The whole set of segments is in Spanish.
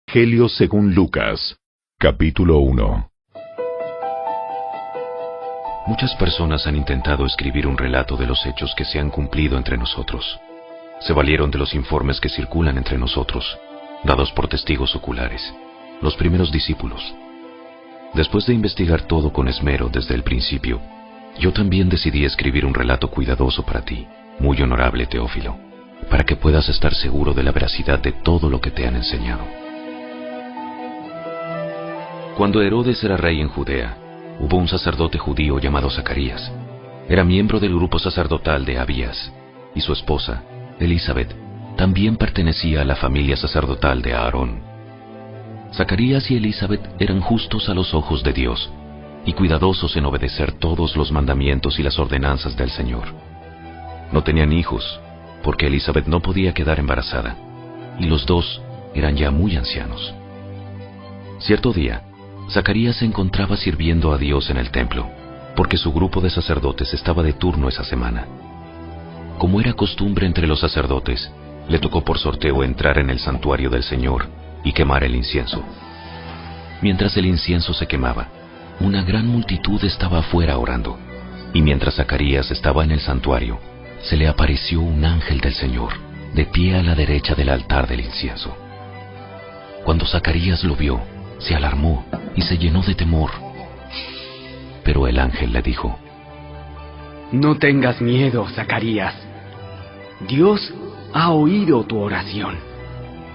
Evangelio según Lucas, capítulo 1. Muchas personas han intentado escribir un relato de los hechos que se han cumplido entre nosotros. Se valieron de los informes que circulan entre nosotros, dados por testigos oculares, los primeros discípulos. Después de investigar todo con esmero desde el principio, yo también decidí escribir un relato cuidadoso para ti, muy honorable Teófilo, para que puedas estar seguro de la veracidad de todo lo que te han enseñado. Cuando Herodes era rey en Judea, hubo un sacerdote judío llamado Zacarías. Era miembro del grupo sacerdotal de Abías, y su esposa, Elizabeth, también pertenecía a la familia sacerdotal de Aarón. Zacarías y Elizabeth eran justos a los ojos de Dios, y cuidadosos en obedecer todos los mandamientos y las ordenanzas del Señor. No tenían hijos, porque Elizabeth no podía quedar embarazada, y los dos eran ya muy ancianos. Cierto día, Zacarías se encontraba sirviendo a Dios en el templo, porque su grupo de sacerdotes estaba de turno esa semana. Como era costumbre entre los sacerdotes, le tocó por sorteo entrar en el santuario del Señor y quemar el incienso. Mientras el incienso se quemaba, una gran multitud estaba afuera orando, y mientras Zacarías estaba en el santuario, se le apareció un ángel del Señor, de pie a la derecha del altar del incienso. Cuando Zacarías lo vio, se alarmó y se llenó de temor. Pero el ángel le dijo: No tengas miedo, Zacarías. Dios ha oído tu oración.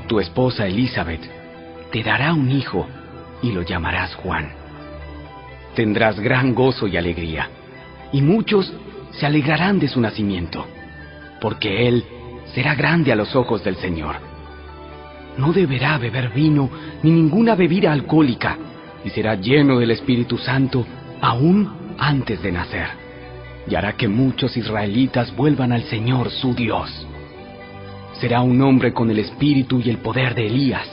Tu esposa Elizabeth te dará un hijo y lo llamarás Juan. Tendrás gran gozo y alegría, y muchos se alegrarán de su nacimiento, porque él será grande a los ojos del Señor. No deberá beber vino ni ninguna bebida alcohólica, y será lleno del Espíritu Santo aún antes de nacer, y hará que muchos israelitas vuelvan al Señor su Dios. Será un hombre con el espíritu y el poder de Elías.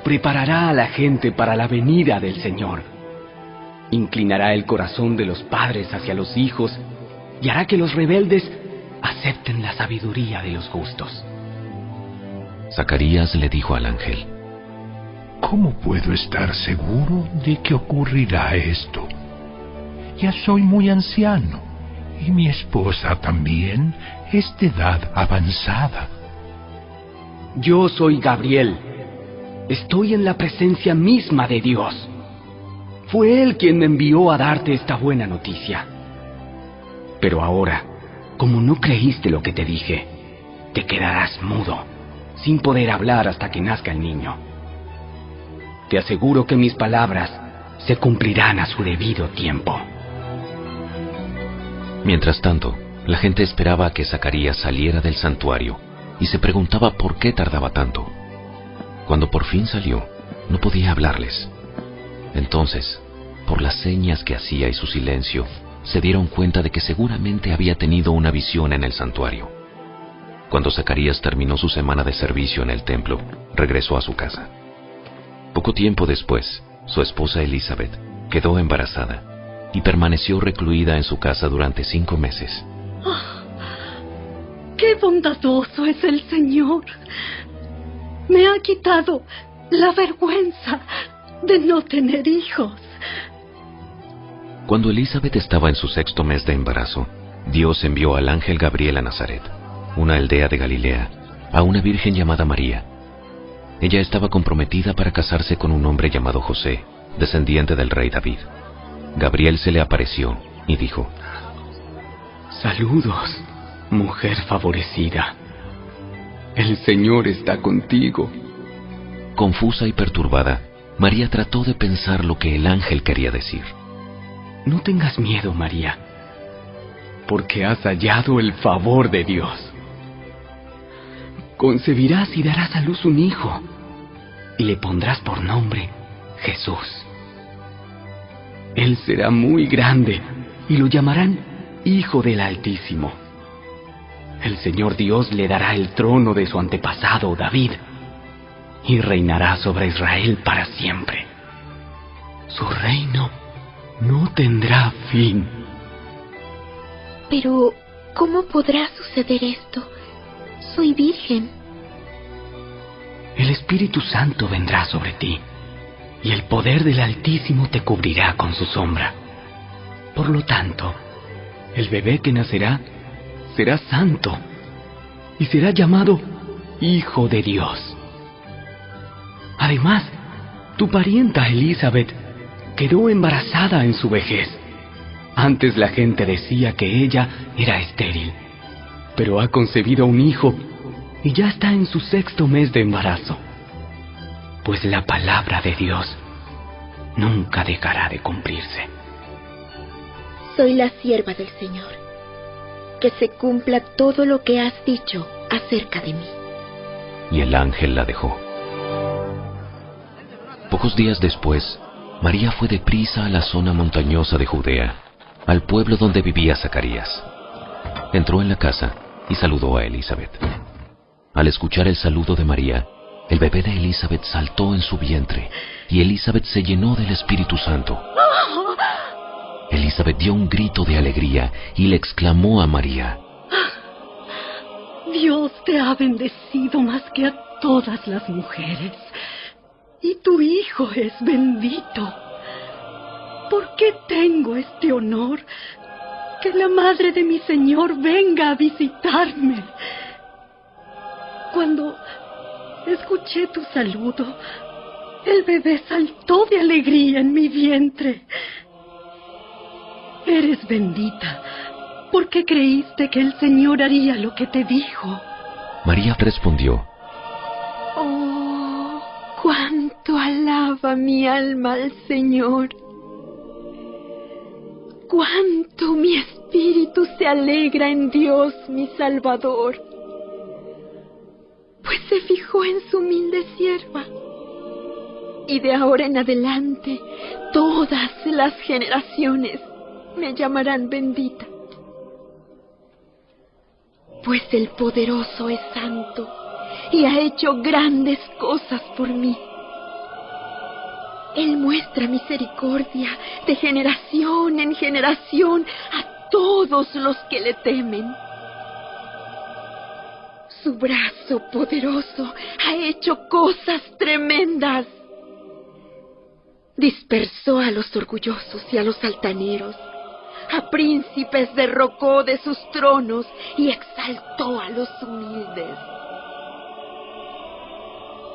Preparará a la gente para la venida del Señor. Inclinará el corazón de los padres hacia los hijos, y hará que los rebeldes acepten la sabiduría de los justos. Zacarías le dijo al ángel: ¿Cómo puedo estar seguro de que ocurrirá esto? Ya soy muy anciano, y mi esposa también es de edad avanzada. Yo soy Gabriel. Estoy en la presencia misma de Dios. Fue Él quien me envió a darte esta buena noticia. Pero ahora, como no creíste lo que te dije, te quedarás mudo, sin poder hablar hasta que nazca el niño. Te aseguro que mis palabras se cumplirán a su debido tiempo. Mientras tanto, la gente esperaba a que Zacarías saliera del santuario y se preguntaba por qué tardaba tanto. Cuando por fin salió, no podía hablarles. Entonces, por las señas que hacía y su silencio, se dieron cuenta de que seguramente había tenido una visión en el santuario. Cuando Zacarías terminó su semana de servicio en el templo, regresó a su casa. Poco tiempo después, su esposa Elizabeth quedó embarazada y permaneció recluida en su casa durante 5 meses. ¡Oh! ¡Qué bondadoso es el Señor! Me ha quitado la vergüenza de no tener hijos. Cuando Elizabeth estaba en su 6º mes de embarazo, Dios envió al ángel Gabriel a Nazaret, una aldea de Galilea, a una virgen llamada María. Ella estaba comprometida para casarse con un hombre llamado José, descendiente del rey David. Gabriel se le apareció y dijo: Saludos, mujer favorecida. El Señor está contigo. Confusa y perturbada, María trató de pensar lo que el ángel quería decir. No tengas miedo, María, porque has hallado el favor de Dios. Concebirás y darás a luz un hijo, y le pondrás por nombre Jesús. Él será muy grande, y lo llamarán Hijo del Altísimo. El Señor Dios le dará el trono de su antepasado David, y reinará sobre Israel para siempre. Su reino no tendrá fin. Pero, ¿cómo podrá suceder esto? Soy virgen. el Espíritu Santo vendrá sobre ti, y el poder del Altísimo te cubrirá con su sombra. Por lo tanto, el bebé que nacerá será santo, y será llamado Hijo de Dios. Además, tu parienta Elizabeth quedó embarazada en su vejez. Antes la gente decía que ella era estéril, pero ha concebido un hijo y ya está en su 6º mes de embarazo. Pues la palabra de Dios nunca dejará de cumplirse. Soy la sierva del Señor. Que se cumpla todo lo que has dicho acerca de mí. Y el ángel la dejó. Pocos días después, María fue deprisa a la zona montañosa de Judea, al pueblo donde vivía Zacarías. Entró en la casa y saludó a Elizabeth. Al escuchar el saludo de María, el bebé de Elizabeth saltó en su vientre y Elizabeth se llenó del Espíritu Santo. Elizabeth dio un grito de alegría y le exclamó a María: Dios te ha bendecido más que a todas las mujeres, y tu hijo es bendito. ¿Por qué tengo este honor? Que la madre de mi Señor venga a visitarme. Cuando escuché tu saludo, el bebé saltó de alegría en mi vientre. Eres bendita, porque creíste que el Señor haría lo que te dijo. María respondió: Oh, cuánto alaba mi alma al Señor. Cuánto mi espíritu se alegra en Dios mi Salvador, pues se fijó en su humilde sierva. Y de ahora en adelante, todas las generaciones me llamarán bendita. Pues el Poderoso es santo y ha hecho grandes cosas por mí. Él muestra misericordia de generación en generación a todos los que le temen. Su brazo poderoso ha hecho cosas tremendas. Dispersó a los orgullosos y a los altaneros. A príncipes derrocó de sus tronos y exaltó a los humildes.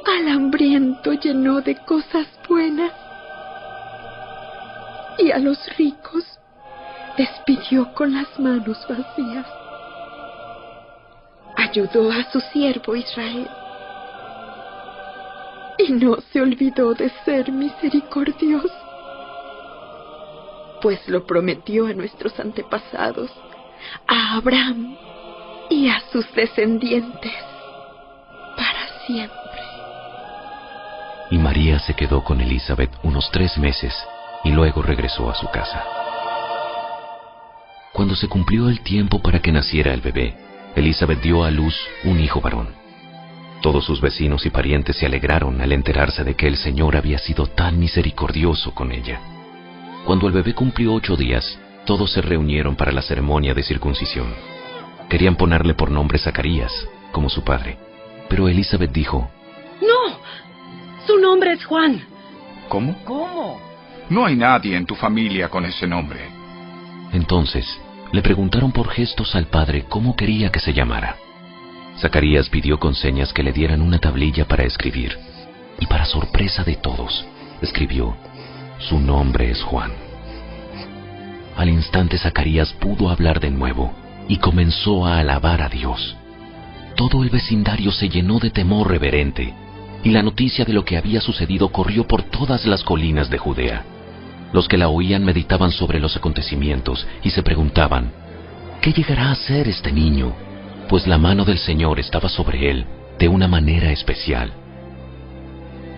Al hambriento llenó de cosas buenas y a los ricos despidió con las manos vacías. Ayudó a su siervo Israel y no se olvidó de ser misericordioso, pues lo prometió a nuestros antepasados, a Abraham y a sus descendientes para siempre. Y María se quedó con Elizabeth unos 3 meses y luego regresó a su casa. Cuando se cumplió el tiempo para que naciera el bebé, Elizabeth dio a luz un hijo varón. Todos sus vecinos y parientes se alegraron al enterarse de que el Señor había sido tan misericordioso con ella. Cuando el bebé cumplió 8 días, todos se reunieron para la ceremonia de circuncisión. Querían ponerle por nombre Zacarías, como su padre, pero Elizabeth dijo: ¡No! Su nombre es Juan. ¿Cómo? ¿Cómo? No hay nadie en tu familia con ese nombre. Entonces le preguntaron por gestos al padre cómo quería que se llamara. Zacarías pidió con señas que le dieran una tablilla para escribir, y para sorpresa de todos, escribió: Su nombre es Juan. Al instante Zacarías pudo hablar de nuevo y comenzó a alabar a Dios. Todo el vecindario se llenó de temor reverente, y la noticia de lo que había sucedido corrió por todas las colinas de Judea. Los que la oían meditaban sobre los acontecimientos y se preguntaban: ¿qué llegará a ser este niño? Pues la mano del Señor estaba sobre él de una manera especial.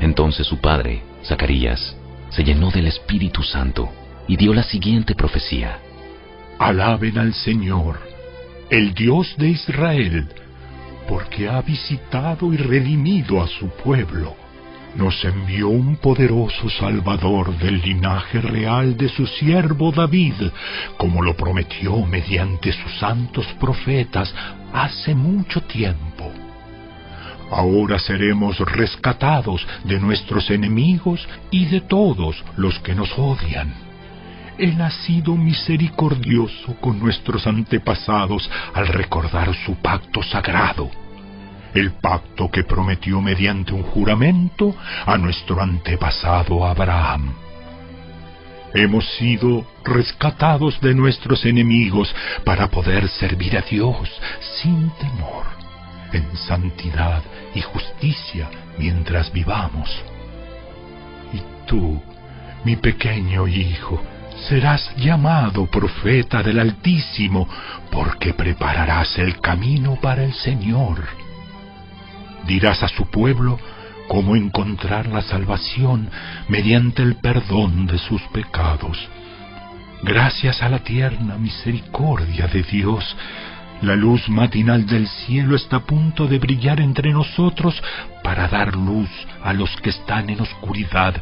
Entonces su padre, Zacarías, se llenó del Espíritu Santo y dio la siguiente profecía: Alaben al Señor, el Dios de Israel, porque ha visitado y redimido a su pueblo. Nos envió un poderoso Salvador del linaje real de su siervo David, como lo prometió mediante sus santos profetas hace mucho tiempo. Ahora seremos rescatados de nuestros enemigos y de todos los que nos odian. Él ha sido misericordioso con nuestros antepasados al recordar su pacto sagrado, el pacto que prometió mediante un juramento a nuestro antepasado Abraham. Hemos sido rescatados de nuestros enemigos para poder servir a Dios sin temor, en santidad y justicia mientras vivamos. Y tú, mi pequeño hijo, serás llamado profeta del Altísimo, porque prepararás el camino para el Señor. Dirás a su pueblo cómo encontrar la salvación mediante el perdón de sus pecados. Gracias a la tierna misericordia de Dios, la luz matinal del cielo está a punto de brillar entre nosotros para dar luz a los que están en oscuridad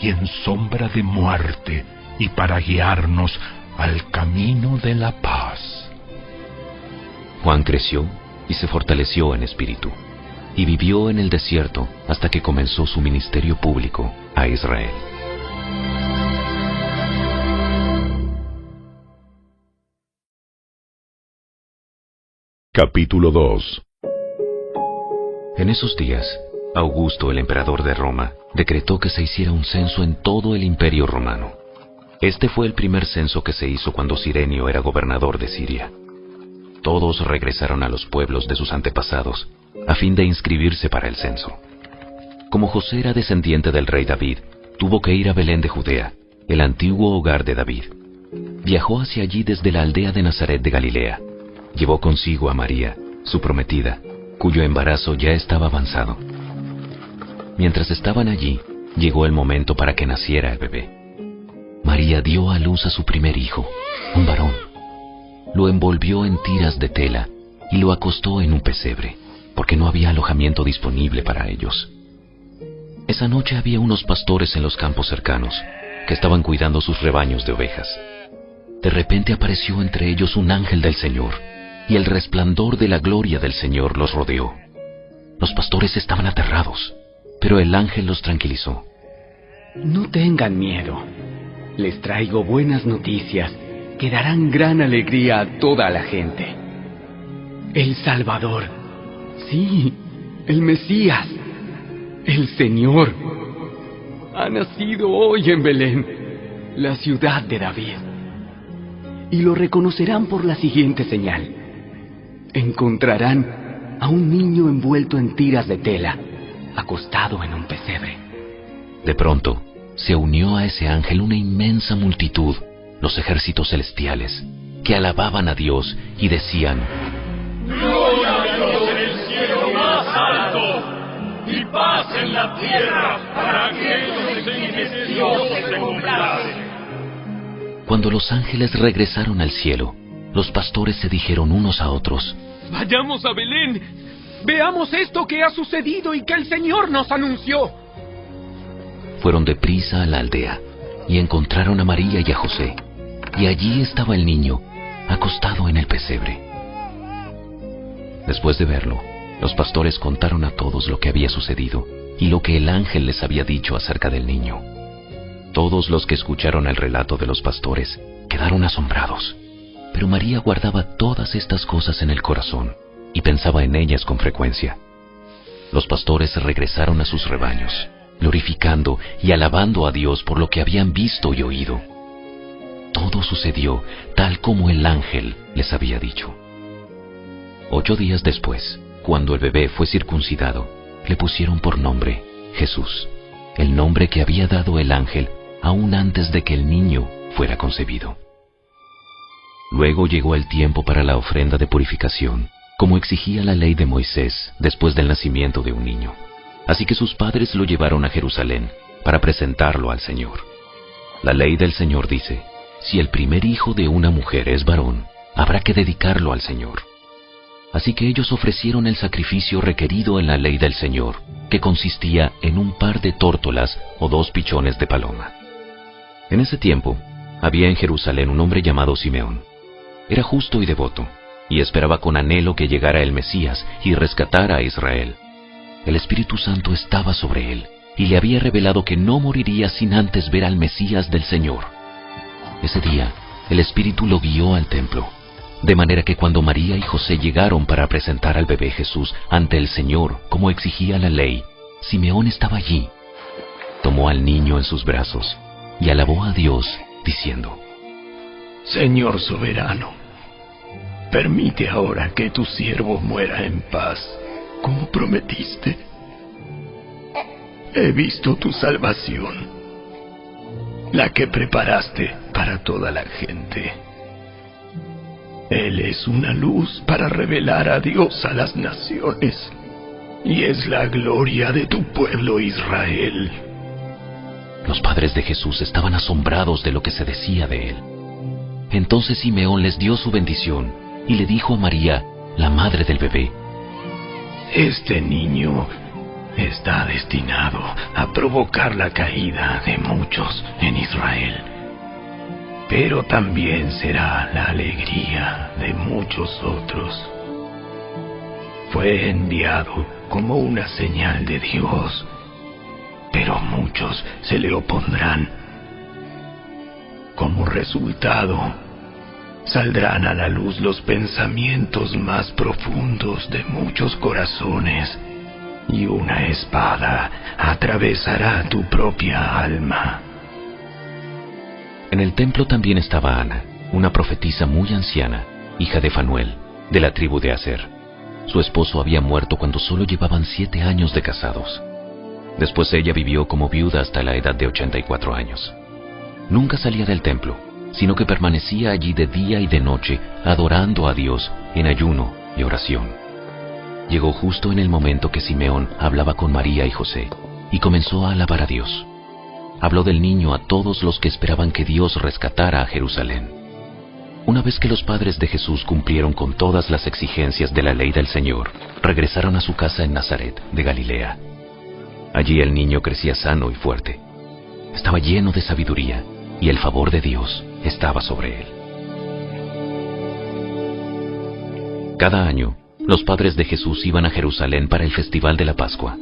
y en sombra de muerte, y para guiarnos al camino de la paz. Juan creció y se fortaleció en espíritu, y vivió en el desierto hasta que comenzó su ministerio público a Israel. Capítulo 2. En esos días, Augusto, el emperador de Roma, decretó que se hiciera un censo en todo el imperio romano. Este fue el primer censo que se hizo cuando Cirenio era gobernador de Siria. Todos regresaron a los pueblos de sus antepasados, a fin de inscribirse para el censo. Como José era descendiente del rey David, tuvo que ir a Belén de Judea, el antiguo hogar de David. Viajó hacia allí desde la aldea de Nazaret de Galilea. Llevó consigo a María, su prometida, cuyo embarazo ya estaba avanzado. Mientras estaban allí, llegó el momento para que naciera el bebé. María dio a luz a su primer hijo, un varón. Lo envolvió en tiras de tela y lo acostó en un pesebre, porque no había alojamiento disponible para ellos. Esa noche había unos pastores en los campos cercanos, que estaban cuidando sus rebaños de ovejas. De repente apareció entre ellos un ángel del Señor, y el resplandor de la gloria del Señor los rodeó. Los pastores estaban aterrados, pero el ángel los tranquilizó. No tengan miedo. Les traigo buenas noticias que darán gran alegría a toda la gente. El Salvador, sí, el Mesías, el Señor, ha nacido hoy en Belén, la ciudad de David. Y lo reconocerán por la siguiente señal. Encontrarán a un niño envuelto en tiras de tela, acostado en un pesebre. De pronto, se unió a ese ángel una inmensa multitud, los ejércitos celestiales, que alababan a Dios y decían: ¡Gloria a Dios en el cielo más alto! ¡Y paz en la tierra para aquellos en quienes Dios se complace! Cuando los ángeles regresaron al cielo, los pastores se dijeron unos a otros: ¡Vayamos a Belén! ¡Veamos esto que ha sucedido y que el Señor nos anunció! Fueron deprisa a la aldea y encontraron a María y a José, y allí estaba el niño, acostado en el pesebre. Después de verlo, los pastores contaron a todos lo que había sucedido y lo que el ángel les había dicho acerca del niño. Todos los que escucharon el relato de los pastores quedaron asombrados, pero María guardaba todas estas cosas en el corazón y pensaba en ellas con frecuencia. Los pastores regresaron a sus rebaños, glorificando y alabando a Dios por lo que habían visto y oído. Todo sucedió tal como el ángel les había dicho. 8 días después, cuando el bebé fue circuncidado, le pusieron por nombre Jesús, el nombre que había dado el ángel aún antes de que el niño fuera concebido. Luego llegó el tiempo para la ofrenda de purificación, como exigía la ley de Moisés después del nacimiento de un niño. Así que sus padres lo llevaron a Jerusalén para presentarlo al Señor. La ley del Señor dice: si el primer hijo de una mujer es varón, habrá que dedicarlo al Señor. Así que ellos ofrecieron el sacrificio requerido en la ley del Señor, que consistía en un par de tórtolas o 2 pichones de paloma. En ese tiempo, había en Jerusalén un hombre llamado Simeón. Era justo y devoto, y esperaba con anhelo que llegara el Mesías y rescatara a Israel. El Espíritu Santo estaba sobre él, y le había revelado que no moriría sin antes ver al Mesías del Señor. Ese día, el Espíritu lo guió al templo, de manera que cuando María y José llegaron para presentar al bebé Jesús ante el Señor, como exigía la ley, Simeón estaba allí. Tomó al niño en sus brazos y alabó a Dios, diciendo: Señor soberano, permite ahora que tu siervo muera en paz, como prometiste. He visto tu salvación, la que preparaste para toda la gente. Él es una luz para revelar a Dios a las naciones, y es la gloria de tu pueblo Israel. Los padres de Jesús estaban asombrados de lo que se decía de él. Entonces Simeón les dio su bendición y le dijo a María, la madre del bebé: Este niño está destinado a provocar la caída de muchos en Israel, pero también será la alegría de muchos otros. Fue enviado como una señal de Dios, pero muchos se le opondrán. Como resultado, saldrán a la luz los pensamientos más profundos de muchos corazones, y una espada atravesará tu propia alma. En el templo también estaba Ana, una profetisa muy anciana, hija de Fanuel, de la tribu de Aser. Su esposo había muerto cuando solo llevaban 7 años de casados. Después ella vivió como viuda hasta la edad de 84 años. Nunca salía del templo, sino que permanecía allí de día y de noche, adorando a Dios en ayuno y oración. Llegó justo en el momento que Simeón hablaba con María y José, y comenzó a alabar a Dios. Habló del niño a todos los que esperaban que Dios rescatara a Jerusalén. Una vez que los padres de Jesús cumplieron con todas las exigencias de la ley del Señor, regresaron a su casa en Nazaret, de Galilea. Allí el niño crecía sano y fuerte. Estaba lleno de sabiduría, y el favor de Dios estaba sobre él. Cada año, los padres de Jesús iban a Jerusalén para el festival de la Pascua.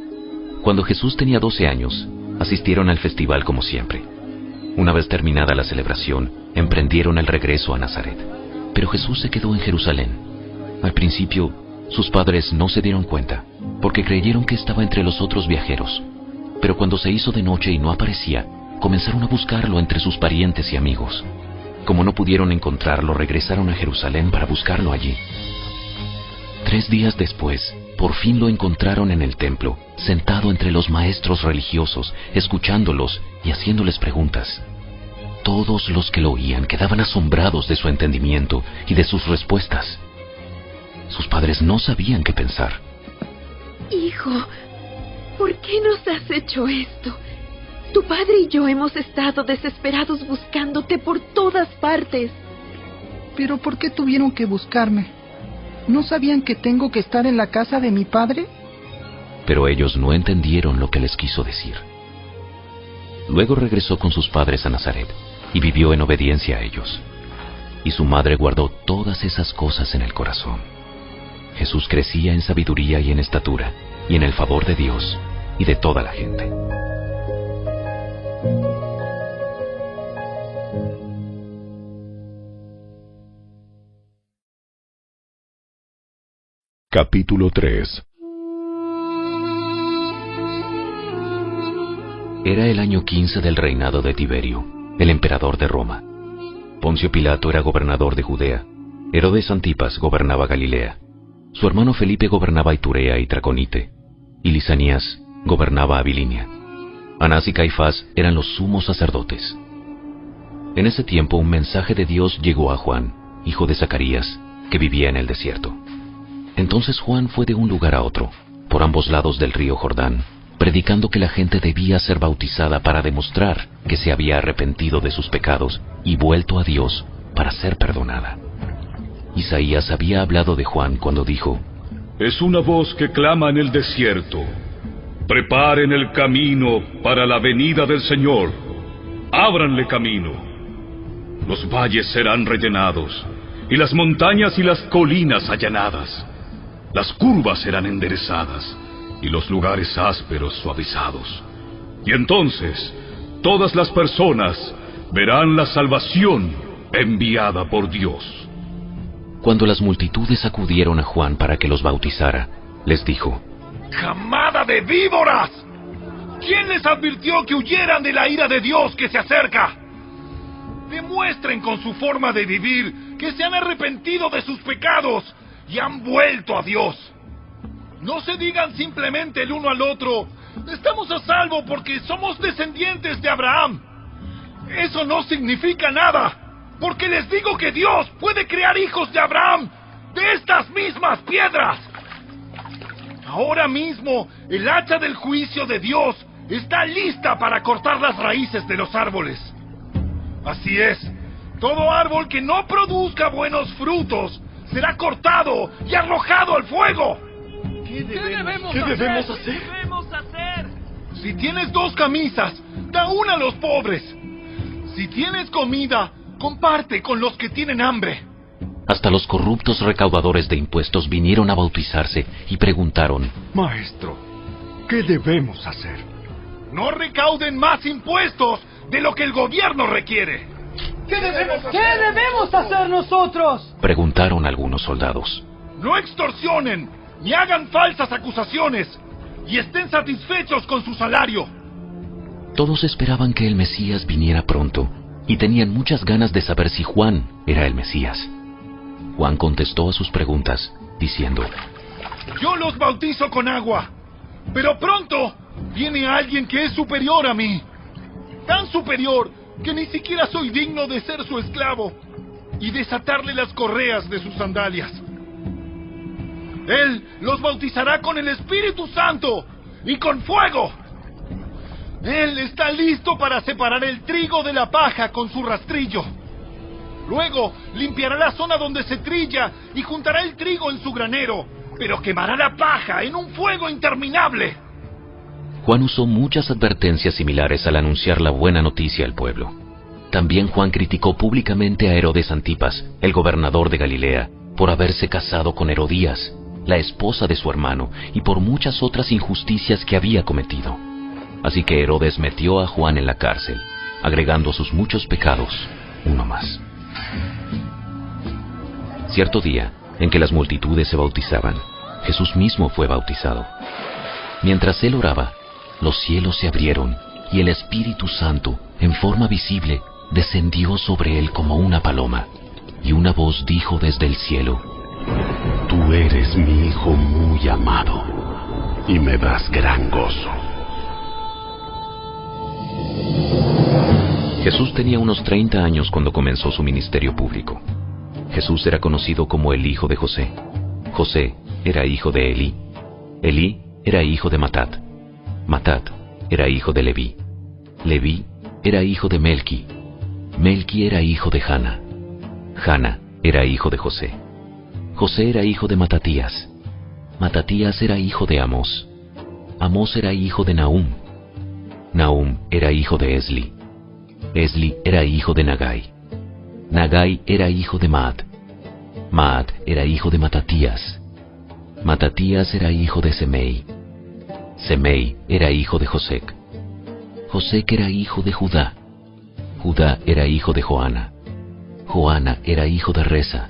Cuando Jesús tenía 12 años, asistieron al festival como siempre. Una vez terminada la celebración, emprendieron el regreso a Nazaret. Pero Jesús se quedó en Jerusalén. Al principio, sus padres no se dieron cuenta, porque creyeron que estaba entre los otros viajeros. Pero cuando se hizo de noche y no aparecía, comenzaron a buscarlo entre sus parientes y amigos. Como no pudieron encontrarlo, regresaron a Jerusalén para buscarlo allí. 3 días después, por fin lo encontraron en el templo, sentado entre los maestros religiosos, escuchándolos y haciéndoles preguntas. Todos los que lo oían quedaban asombrados de su entendimiento y de sus respuestas. Sus padres no sabían qué pensar. Hijo, ¿por qué nos has hecho esto? Tu padre y yo hemos estado desesperados buscándote por todas partes. ¿Pero por qué tuvieron que buscarme? ¿No sabían que tengo que estar en la casa de mi padre? Pero ellos no entendieron lo que les quiso decir. Luego regresó con sus padres a Nazaret y vivió en obediencia a ellos. Y su madre guardó todas esas cosas en el corazón. Jesús crecía en sabiduría y en estatura, y en el favor de Dios y de toda la gente. Capítulo 3. Era el año 15 del reinado de Tiberio, el emperador de Roma. Poncio Pilato era gobernador de Judea. Herodes Antipas gobernaba Galilea. Su hermano Felipe gobernaba Iturea y Traconite. Y Lisanías gobernaba Abilinia. Anás y Caifás eran los sumos sacerdotes. En ese tiempo un mensaje de Dios llegó a Juan, hijo de Zacarías, que vivía en el desierto. Entonces Juan fue de un lugar a otro, por ambos lados del río Jordán, predicando que la gente debía ser bautizada para demostrar que se había arrepentido de sus pecados y vuelto a Dios para ser perdonada. Isaías había hablado de Juan cuando dijo: Es una voz que clama en el desierto: preparen el camino para la venida del Señor, ábranle camino. Los valles serán rellenados, y las montañas y las colinas allanadas. Las curvas serán enderezadas, y los lugares ásperos suavizados. Y entonces todas las personas verán la salvación enviada por Dios. Cuando las multitudes acudieron a Juan para que los bautizara, les dijo: ¡Camada de víboras! ¿Quién les advirtió que huyeran de la ira de Dios que se acerca? Demuestren con su forma de vivir que se han arrepentido de sus pecados y han vuelto a Dios. No se digan simplemente el uno al otro: estamos a salvo porque somos descendientes de Abraham. Eso no significa nada, porque les digo que Dios puede crear hijos de Abraham de estas mismas piedras. Ahora mismo el hacha del juicio de Dios está lista para cortar las raíces de los árboles. Así es, todo árbol que no produzca buenos frutos será cortado y arrojado al fuego. ¿Qué debemos hacer? Si tienes 2 camisas, da una a los pobres. Si tienes comida, comparte con los que tienen hambre. Hasta los corruptos recaudadores de impuestos vinieron a bautizarse y preguntaron: Maestro, ¿qué debemos hacer? No recauden más impuestos de lo que el gobierno requiere. ¿Qué debemos hacer nosotros? Preguntaron algunos soldados. No extorsionen, ni hagan falsas acusaciones, y estén satisfechos con su salario. Todos esperaban que el Mesías viniera pronto, y tenían muchas ganas de saber si Juan era el Mesías. Juan contestó a sus preguntas, diciendo: Yo los bautizo con agua, pero pronto viene alguien que es superior a mí. Tan superior que ni siquiera soy digno de ser su esclavo y desatarle las correas de sus sandalias. Él los bautizará con el Espíritu Santo y con fuego. Él está listo para separar el trigo de la paja con su rastrillo. Luego limpiará la zona donde se trilla y juntará el trigo en su granero, pero quemará la paja en un fuego interminable. Juan usó muchas advertencias similares al anunciar la buena noticia al pueblo. También Juan criticó públicamente a Herodes Antipas, el gobernador de Galilea, por haberse casado con Herodías, la esposa de su hermano, y por muchas otras injusticias que había cometido. Así que Herodes metió a Juan en la cárcel, agregando a sus muchos pecados uno más. Cierto día, en que las multitudes se bautizaban, Jesús mismo fue bautizado. Mientras él oraba, los cielos se abrieron y el Espíritu Santo, en forma visible, descendió sobre él como una paloma, y una voz dijo desde el cielo: Tú eres mi Hijo muy amado, y me das gran gozo. Jesús tenía unos 30 años cuando comenzó su ministerio público. Jesús era conocido como el hijo de José. José era hijo de Elí. Elí era hijo de Matat. Matat era hijo de Leví. Leví era hijo de Melqui. Melqui era hijo de Jana. Jana era hijo de José. José era hijo de Matatías. Matatías era hijo de Amós. Amós era hijo de Nahum. Nahum era hijo de Esli. Esli era hijo de Nagai. Nagai era hijo de Maat. Maat era hijo de Matatías. Matatías era hijo de Semei. Semei era hijo de Josec. Josec era hijo de Judá. Judá era hijo de Joana. Joana era hijo de Resa.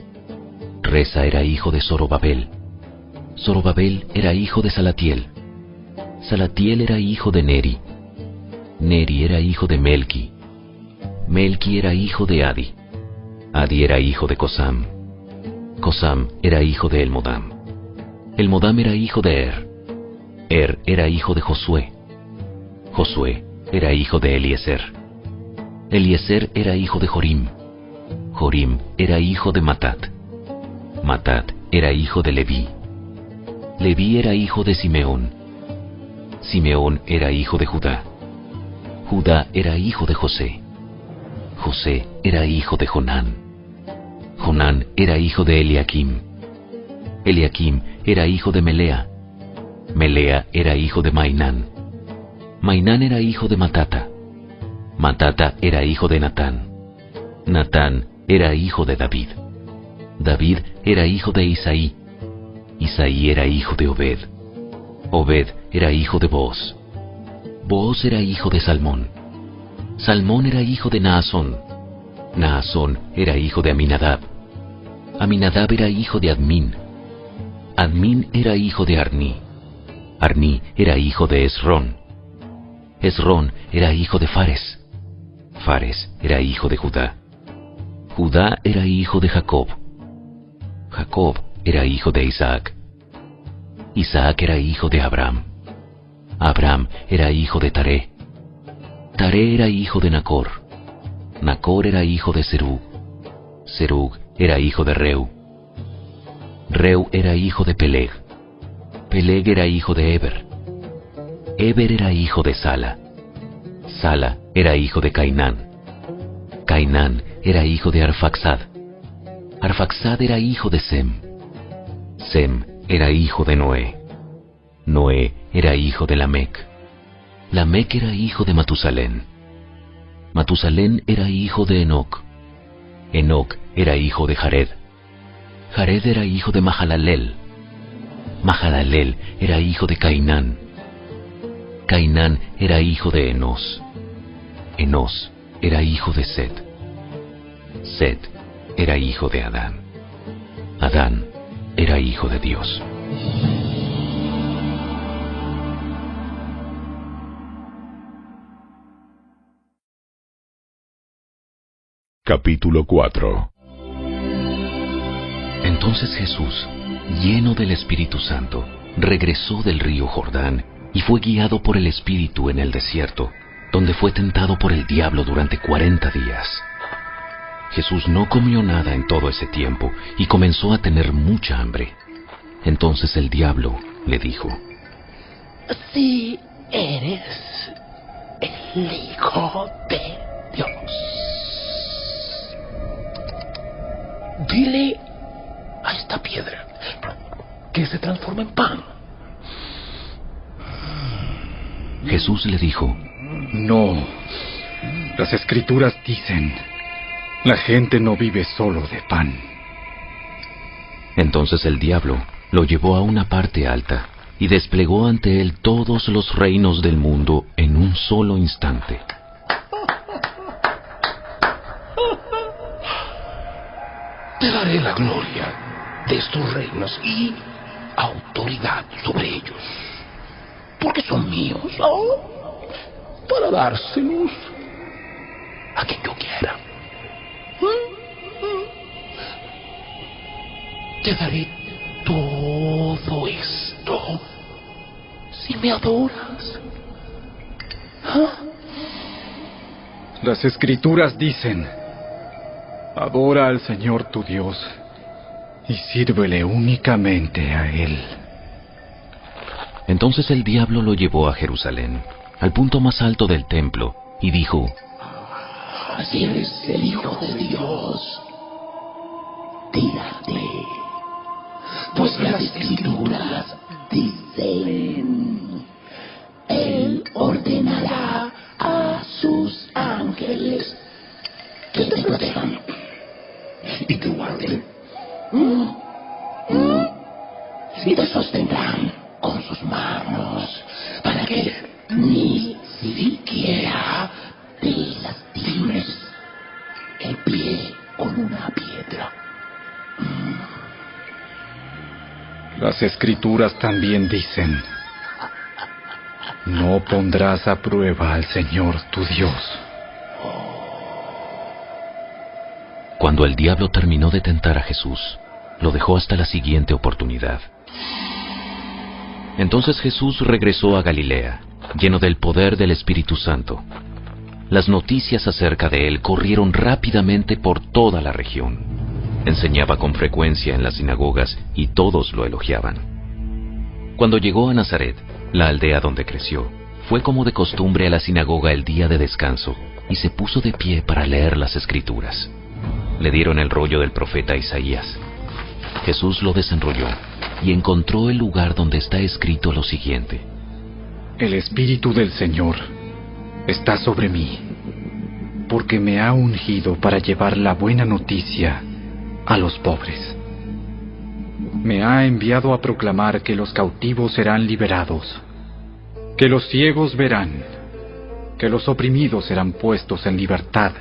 Resa era hijo de Zorobabel. Zorobabel era hijo de Salatiel. Salatiel era hijo de Neri. Neri era hijo de Melqui. Melqui era hijo de Adi. Adi era hijo de Cosam. Cosam era hijo de Elmodam. Elmodam era hijo de Er era hijo de Josué. Josué era hijo de Eliezer. Eliezer era hijo de Jorim. Jorim era hijo de Matat. Matat era hijo de Leví. Leví era hijo de Simeón. Simeón era hijo de Judá. Judá era hijo de José. José era hijo de Jonán. Jonán era hijo de Eliakim. Eliakim era hijo de Melea. Melea era hijo de Mainán. Mainán era hijo de Matata. Matata era hijo de Natán. Natán era hijo de David. David era hijo de Isaí. Isaí era hijo de Obed. Obed era hijo de Booz. Booz era hijo de Salmón. Salmón era hijo de Naasón. Naasón era hijo de Aminadab. Aminadab era hijo de Admín. Admín era hijo de Arní. Arní era hijo de Esrón. Esrón era hijo de Fares. Fares era hijo de Judá. Judá era hijo de Jacob. Jacob era hijo de Isaac. Isaac era hijo de Abraham. Abraham era hijo de Taré. Taré era hijo de Nacor. Nacor era hijo de Serug. Serug era hijo de Reu. Reu era hijo de Peleg. Peleg era hijo de Eber. Eber era hijo de Sala. Sala era hijo de Cainán. Cainán era hijo de Arfaxad. Arfaxad era hijo de Sem. Sem era hijo de Noé. Noé era hijo de Lamec. Lamec era hijo de Matusalén. Matusalén era hijo de Enoc. Enoc era hijo de Jared. Jared era hijo de Mahalalel. Mahalalel era hijo de Cainán. Cainán era hijo de Enos. Enos era hijo de Set. Set era hijo de Adán. Adán era hijo de Dios. Capítulo 4. Entonces Jesús, lleno del Espíritu Santo, regresó del río Jordán y fue guiado por el Espíritu en el desierto, donde fue tentado por el diablo durante 40 días. Jesús no comió nada en todo ese tiempo y comenzó a tener mucha hambre. Entonces el diablo le dijo: Si eres el Hijo de Dios, dile a esta piedra que se transforme en pan. Jesús le dijo: No, las Escrituras dicen, la gente no vive solo de pan. Entonces el diablo lo llevó a una parte alta y desplegó ante él todos los reinos del mundo en un solo instante. Te daré la gloria de estos reinos y autoridad sobre ellos, porque son míos, para dárselos a quien yo quiera. Te daré todo esto si me adoras. Las Escrituras dicen, adora al Señor tu Dios y sírvele únicamente a Él. Entonces el diablo lo llevó a Jerusalén, al punto más alto del templo, y dijo: Si eres el Hijo de Dios, tírate, pues las Escrituras dicen, Él ordenará a sus ángeles que te protejan y te guarden, y te sostendrán con sus manos, para que ni siquiera te lastimes el pie con una piedra. Las Escrituras también dicen, no pondrás a prueba al Señor tu Dios. Cuando el diablo terminó de tentar a Jesús, lo dejó hasta la siguiente oportunidad. Entonces Jesús regresó a Galilea, lleno del poder del Espíritu Santo. Las noticias acerca de él corrieron rápidamente por toda la región. Enseñaba con frecuencia en las sinagogas y todos lo elogiaban. Cuando llegó a Nazaret, la aldea donde creció, fue como de costumbre a la sinagoga el día de descanso y se puso de pie para leer las Escrituras. Le dieron el rollo del profeta Isaías. Jesús lo desenrolló y encontró el lugar donde está escrito lo siguiente: El Espíritu del Señor está sobre mí, porque me ha ungido para llevar la buena noticia a los pobres. Me ha enviado a proclamar que los cautivos serán liberados que los ciegos verán, que los oprimidos serán puestos en libertad,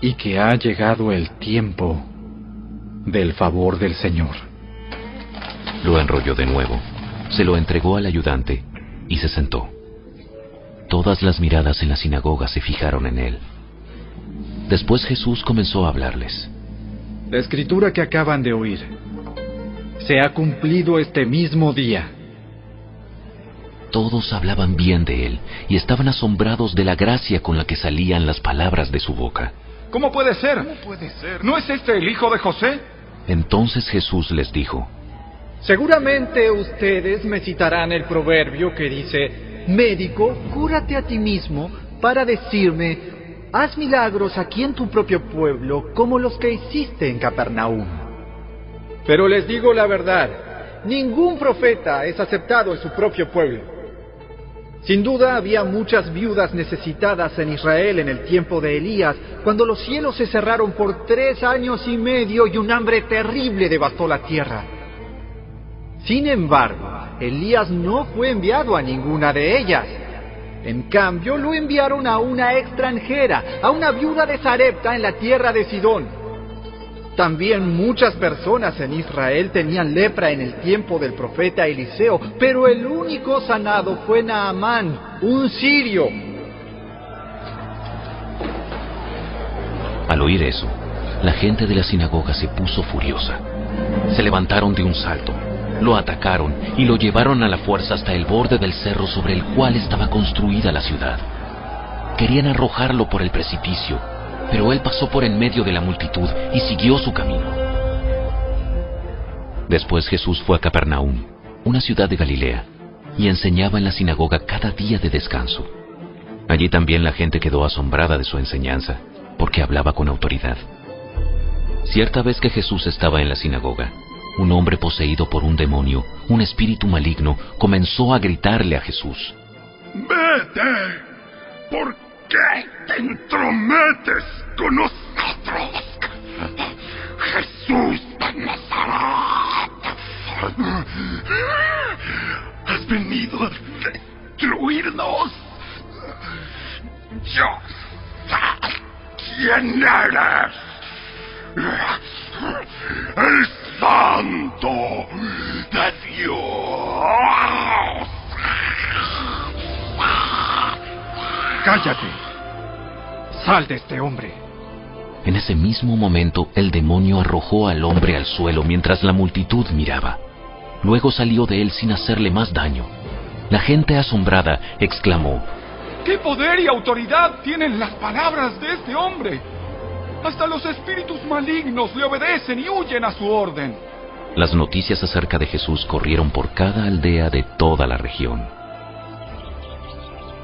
y que ha llegado el tiempo del favor del Señor. Lo enrolló de nuevo, se lo entregó al ayudante y se sentó. Todas las miradas en la sinagoga se fijaron en él. Después Jesús comenzó a hablarles. La escritura que acaban de oír se ha cumplido este mismo día. Todos hablaban bien de él y estaban asombrados de la gracia con la que salían las palabras de su boca. ¿Cómo puede ser? ¿No es este el hijo de José? Entonces Jesús les dijo: seguramente ustedes me citarán el proverbio que dice: médico, cúrate a ti mismo, para decirme: haz milagros aquí en tu propio pueblo, como los que hiciste en Capernaum. Pero les digo la verdad, ningún profeta es aceptado en su propio pueblo. Sin duda había muchas viudas necesitadas en Israel en el tiempo de Elías, cuando los cielos se cerraron por 3 años y medio y un hambre terrible devastó la tierra. Sin embargo, Elías no fue enviado a ninguna de ellas. En cambio, lo enviaron a una extranjera, a una viuda de Sarepta en la tierra de Sidón. También muchas personas en Israel tenían lepra en el tiempo del profeta Eliseo, pero el único sanado fue Naamán, un sirio. Al oír eso, la gente de la sinagoga se puso furiosa. Se levantaron de un salto, lo atacaron y lo llevaron a la fuerza hasta el borde del cerro sobre el cual estaba construida la ciudad. Querían arrojarlo por el precipicio, pero él pasó por en medio de la multitud y siguió su camino. Después Jesús fue a Capernaum, una ciudad de Galilea, y enseñaba en la sinagoga cada día de descanso. Allí también la gente quedó asombrada de su enseñanza, porque hablaba con autoridad. Cierta vez que Jesús estaba en la sinagoga, un hombre poseído por un demonio, un espíritu maligno, comenzó a gritarle a Jesús: ¡vete! ¿Por qué te entrometes con nosotros, Jesús de Nazaret? ¿Has venido a destruirnos? Yo sé quién eres. El Santo de Dios. ¡Cállate! ¡Sal de este hombre! En ese mismo momento, el demonio arrojó al hombre al suelo mientras la multitud miraba. Luego salió de él sin hacerle más daño. La gente asombrada exclamó: ¿qué poder y autoridad tienen las palabras de este hombre? Hasta los espíritus malignos le obedecen y huyen a su orden. Las noticias acerca de Jesús corrieron por cada aldea de toda la región.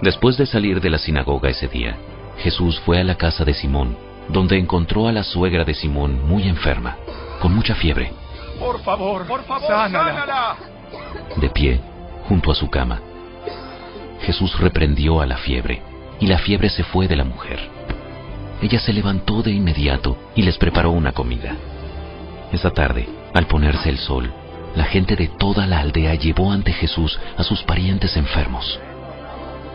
Después de salir de la sinagoga ese día, Jesús fue a la casa de Simón, donde encontró a la suegra de Simón muy enferma, con mucha fiebre. Por favor, sánala. De pie, junto a su cama, Jesús reprendió a la fiebre, y la fiebre se fue de la mujer. Ella se levantó de inmediato y les preparó una comida. Esa tarde, al ponerse el sol, la gente de toda la aldea llevó ante Jesús a sus parientes enfermos.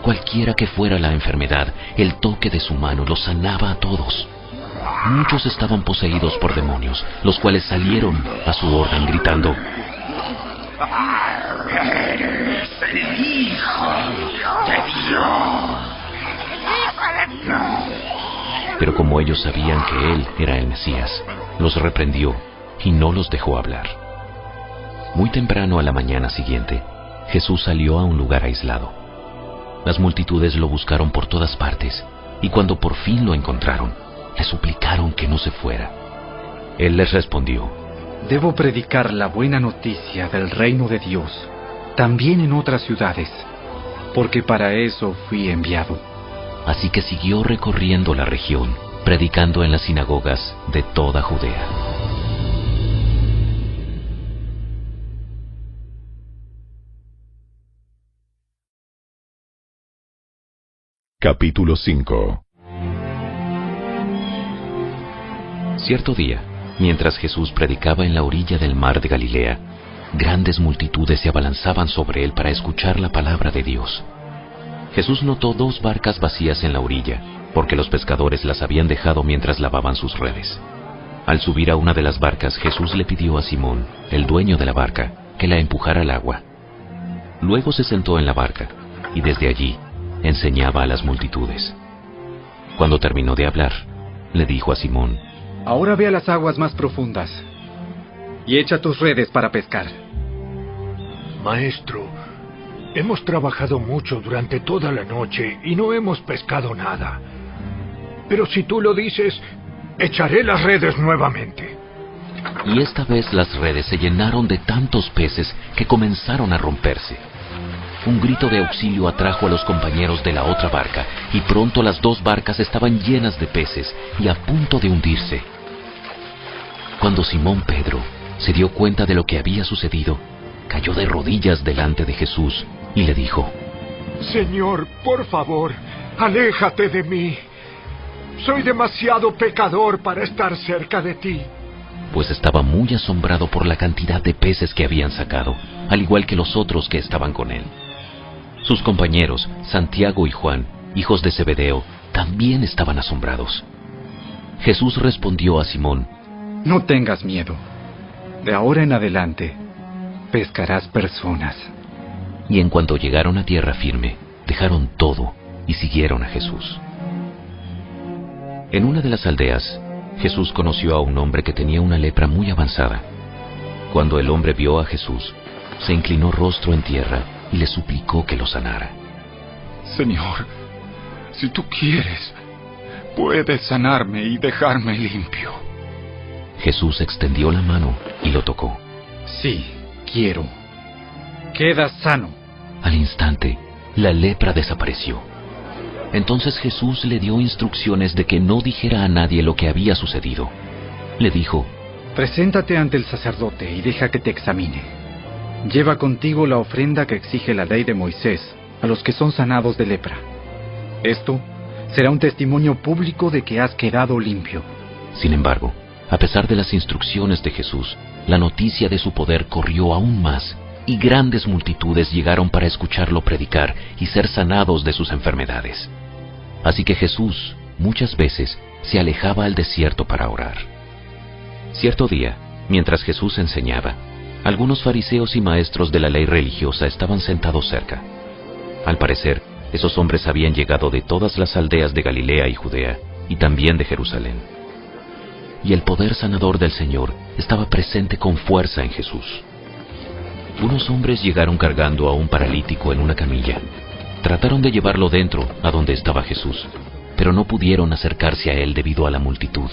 Cualquiera que fuera la enfermedad, el toque de su mano los sanaba a todos. Muchos estaban poseídos por demonios, los cuales salieron a su orden gritando: ¡eres el Hijo de Dios! Pero como ellos sabían que él era el Mesías, los reprendió y no los dejó hablar. Muy temprano a la mañana siguiente, Jesús salió a un lugar aislado. Las multitudes lo buscaron por todas partes, y cuando por fin lo encontraron, le suplicaron que no se fuera. Él les respondió: debo predicar la buena noticia del reino de Dios, también en otras ciudades, porque para eso fui enviado. Así que siguió recorriendo la región, predicando en las sinagogas de toda Judea. Capítulo 5. Cierto día, mientras Jesús predicaba en la orilla del mar de Galilea, Grandes multitudes se abalanzaban sobre él para escuchar la palabra de Dios. Jesús notó 2 barcas vacías en la orilla, porque los pescadores las habían dejado mientras lavaban sus redes. Al subir a una de las barcas, Jesús le pidió a Simón, el dueño de la barca, que la empujara al agua. Luego se sentó en la barca, y desde allí enseñaba a las multitudes. Cuando terminó de hablar, le dijo a Simón: Ahora ve a las aguas más profundas y echa tus redes para pescar. Maestro, hemos trabajado mucho durante toda la noche y no hemos pescado nada. Pero si tú lo dices, echaré las redes nuevamente. Y esta vez las redes se llenaron de tantos peces que comenzaron a romperse. Un grito de auxilio atrajo a los compañeros de la otra barca, y pronto las 2 barcas estaban llenas de peces y a punto de hundirse. Cuando Simón Pedro se dio cuenta de lo que había sucedido, cayó de rodillas delante de Jesús y le dijo: Señor, por favor, aléjate de mí. Soy demasiado pecador para estar cerca de ti. Pues estaba muy asombrado por la cantidad de peces que habían sacado, al igual que los otros que estaban con él. Sus compañeros, Santiago y Juan, hijos de Zebedeo, también estaban asombrados. Jesús respondió a Simón: No tengas miedo. De ahora en adelante, pescarás personas. Y en cuanto llegaron a tierra firme, dejaron todo y siguieron a Jesús. En una de las aldeas, Jesús conoció a un hombre que tenía una lepra muy avanzada. Cuando el hombre vio a Jesús, se inclinó rostro en tierra y le suplicó que lo sanara. Señor, si tú quieres, puedes sanarme y dejarme limpio. Jesús extendió la mano y lo tocó. Sí, quiero. Quedas sano. Al instante, la lepra desapareció. Entonces Jesús le dio instrucciones de que no dijera a nadie lo que había sucedido. Le dijo: Preséntate ante el sacerdote y deja que te examine. Lleva contigo la ofrenda que exige la ley de Moisés a los que son sanados de lepra. Esto será un testimonio público de que has quedado limpio. Sin embargo, a pesar de las instrucciones de Jesús, la noticia de su poder corrió aún más, y grandes multitudes llegaron para escucharlo predicar y ser sanados de sus enfermedades. Así que Jesús, muchas veces, se alejaba al desierto para orar. Cierto día, mientras Jesús enseñaba, algunos fariseos y maestros de la ley religiosa estaban sentados cerca. Al parecer, esos hombres habían llegado de todas las aldeas de Galilea y Judea, y también de Jerusalén. Y el poder sanador del Señor estaba presente con fuerza en Jesús. Unos hombres llegaron cargando a un paralítico en una camilla. Trataron de llevarlo dentro, a donde estaba Jesús, pero no pudieron acercarse a él debido a la multitud.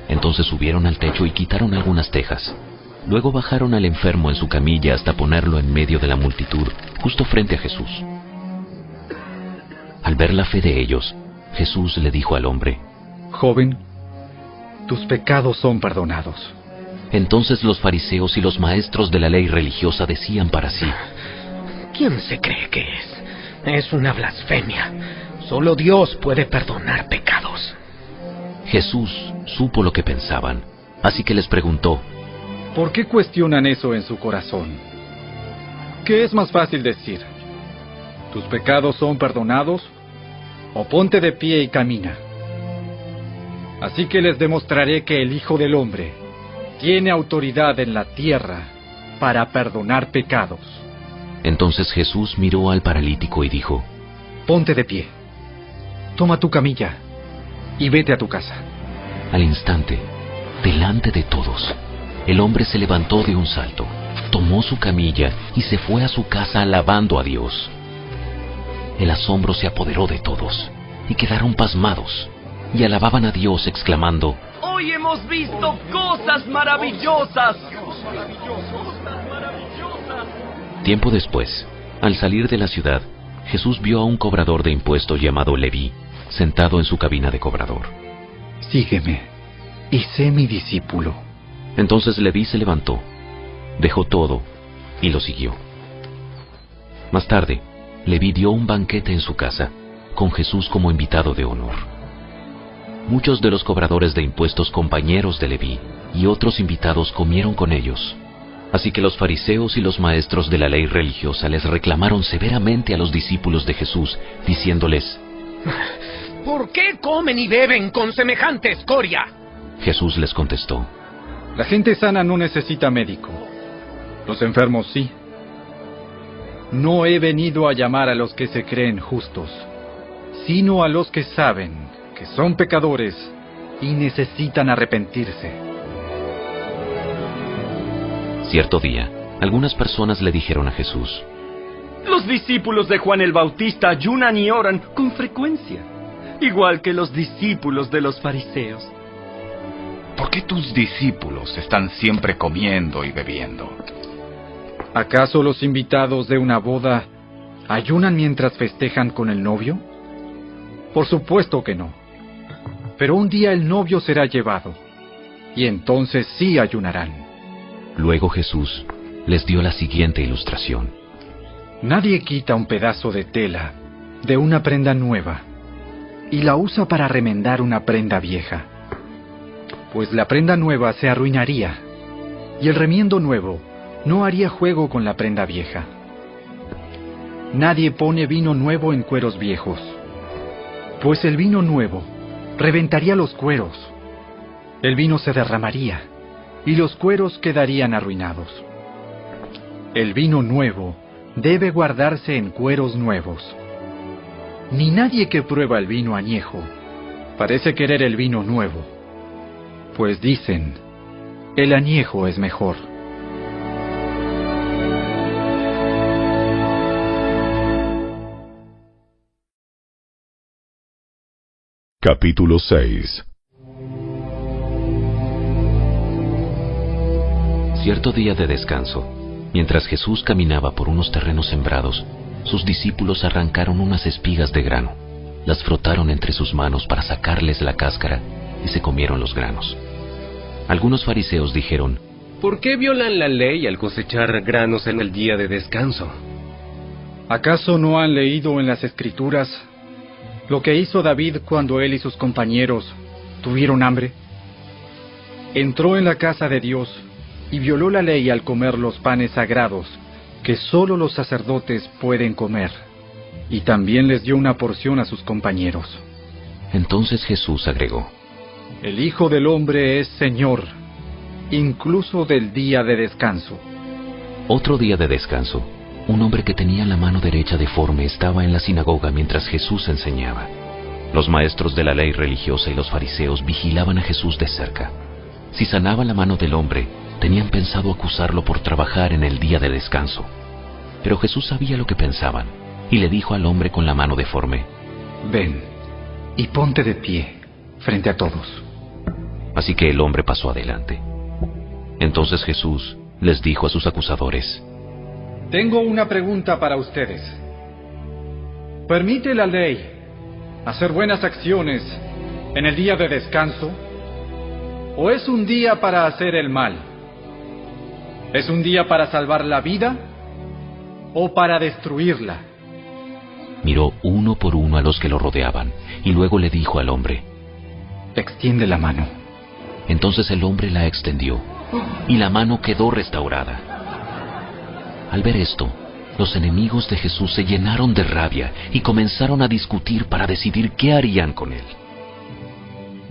Entonces subieron al techo y quitaron algunas tejas. Luego bajaron al enfermo en su camilla hasta ponerlo en medio de la multitud, justo frente a Jesús. Al ver la fe de ellos, Jesús le dijo al hombre: Joven, tus pecados son perdonados. Entonces los fariseos y los maestros de la ley religiosa decían para sí: ¿Quién se cree que es? Es una blasfemia. Solo Dios puede perdonar pecados. Jesús supo lo que pensaban, así que les preguntó: ¿Por qué cuestionan eso en su corazón? ¿Qué es más fácil decir? ¿Tus pecados son perdonados? ¿O ponte de pie y camina? Así que les demostraré que el Hijo del Hombre tiene autoridad en la tierra para perdonar pecados. Entonces Jesús miró al paralítico y dijo: Ponte de pie, toma tu camilla y vete a tu casa. Al instante, delante de todos, el hombre se levantó de un salto, tomó su camilla y se fue a su casa alabando a Dios. El asombro se apoderó de todos y quedaron pasmados y alababan a Dios exclamando: ¡Hoy hemos visto cosas maravillosas! Tiempo después, al salir de la ciudad, Jesús vio a un cobrador de impuestos llamado Leví, sentado en su cabina de cobrador. Sígueme y sé mi discípulo. Entonces Leví se levantó, dejó todo y lo siguió. Más tarde, Leví dio un banquete en su casa, con Jesús como invitado de honor. Muchos de los cobradores de impuestos, compañeros de Leví, y otros invitados comieron con ellos. Así que los fariseos y los maestros de la ley religiosa les reclamaron severamente a los discípulos de Jesús, diciéndoles: ¿por qué comen y beben con semejante escoria? Jesús les contestó: la gente sana no necesita médico, los enfermos sí. No he venido a llamar a los que se creen justos, sino a los que saben que son pecadores y necesitan arrepentirse. Cierto día, algunas personas le dijeron a Jesús: los discípulos de Juan el Bautista ayunan y oran con frecuencia, igual que los discípulos de los fariseos. ¿Por qué tus discípulos están siempre comiendo y bebiendo? ¿Acaso los invitados de una boda ayunan mientras festejan con el novio? Por supuesto que no. Pero un día el novio será llevado, y entonces sí ayunarán. Luego Jesús les dio la siguiente ilustración: nadie quita un pedazo de tela de una prenda nueva y la usa para remendar una prenda vieja, pues la prenda nueva se arruinaría, y el remiendo nuevo no haría juego con la prenda vieja. Nadie pone vino nuevo en cueros viejos, pues el vino nuevo reventaría los cueros, el vino se derramaría y los cueros quedarían arruinados. El vino nuevo debe guardarse en cueros nuevos. Ni nadie que prueba el vino añejo parece querer el vino nuevo, pues dicen: el añejo es mejor. Capítulo 6. Cierto día de descanso, mientras Jesús caminaba por unos terrenos sembrados, sus discípulos arrancaron unas espigas de grano, las frotaron entre sus manos para sacarles la cáscara y se comieron los granos. Algunos fariseos dijeron: ¿por qué violan la ley al cosechar granos en el día de descanso? ¿Acaso no han leído en las Escrituras lo que hizo David cuando él y sus compañeros tuvieron hambre? Entró en la casa de Dios y violó la ley al comer los panes sagrados que solo los sacerdotes pueden comer, y también les dio una porción a sus compañeros. Entonces Jesús agregó: el Hijo del Hombre es Señor, incluso del día de descanso. Otro día de descanso, un hombre que tenía la mano derecha deforme estaba en la sinagoga mientras Jesús enseñaba. Los maestros de la ley religiosa y los fariseos vigilaban a Jesús de cerca. Si sanaba la mano del hombre, tenían pensado acusarlo por trabajar en el día de descanso. Pero Jesús sabía lo que pensaban, y le dijo al hombre con la mano deforme: ven y ponte de pie frente a todos. Así que el hombre pasó adelante. Entonces Jesús les dijo a sus acusadores: tengo una pregunta para ustedes. ¿Permite la ley hacer buenas acciones en el día de descanso? ¿O es un día para hacer el mal? ¿Es un día para salvar la vida o para destruirla? Miró uno por uno a los que lo rodeaban y luego le dijo al hombre: extiende la mano. Entonces el hombre la extendió y la mano quedó restaurada. Al ver esto, los enemigos de Jesús se llenaron de rabia y comenzaron a discutir para decidir qué harían con él.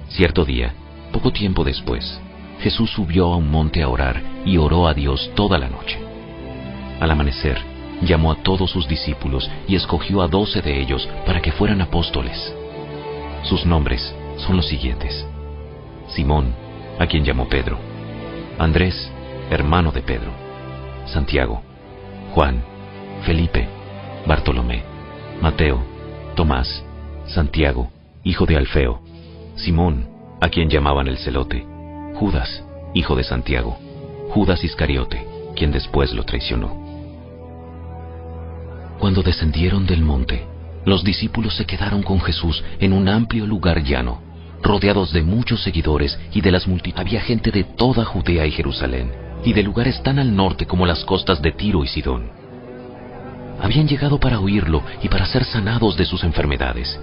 Cierto día, poco tiempo después, Jesús subió a un monte a orar y oró a Dios toda la noche. Al amanecer, llamó a todos sus discípulos y escogió a 12 de ellos para que fueran apóstoles. Sus nombres son los siguientes: Simón, a quien llamó Pedro; Andrés, hermano de Pedro; Santiago; Juan; Felipe; Bartolomé; Mateo; Tomás; Santiago, hijo de Alfeo; Simón, a quien llamaban el Celote; Judas, hijo de Santiago; Judas Iscariote, quien después lo traicionó. Cuando descendieron del monte, los discípulos se quedaron con Jesús en un amplio lugar llano, rodeados de muchos seguidores y de las multitudes. Había gente de toda Judea y Jerusalén, y de lugares tan al norte como las costas de Tiro y Sidón. Habían llegado para oírlo y para ser sanados de sus enfermedades.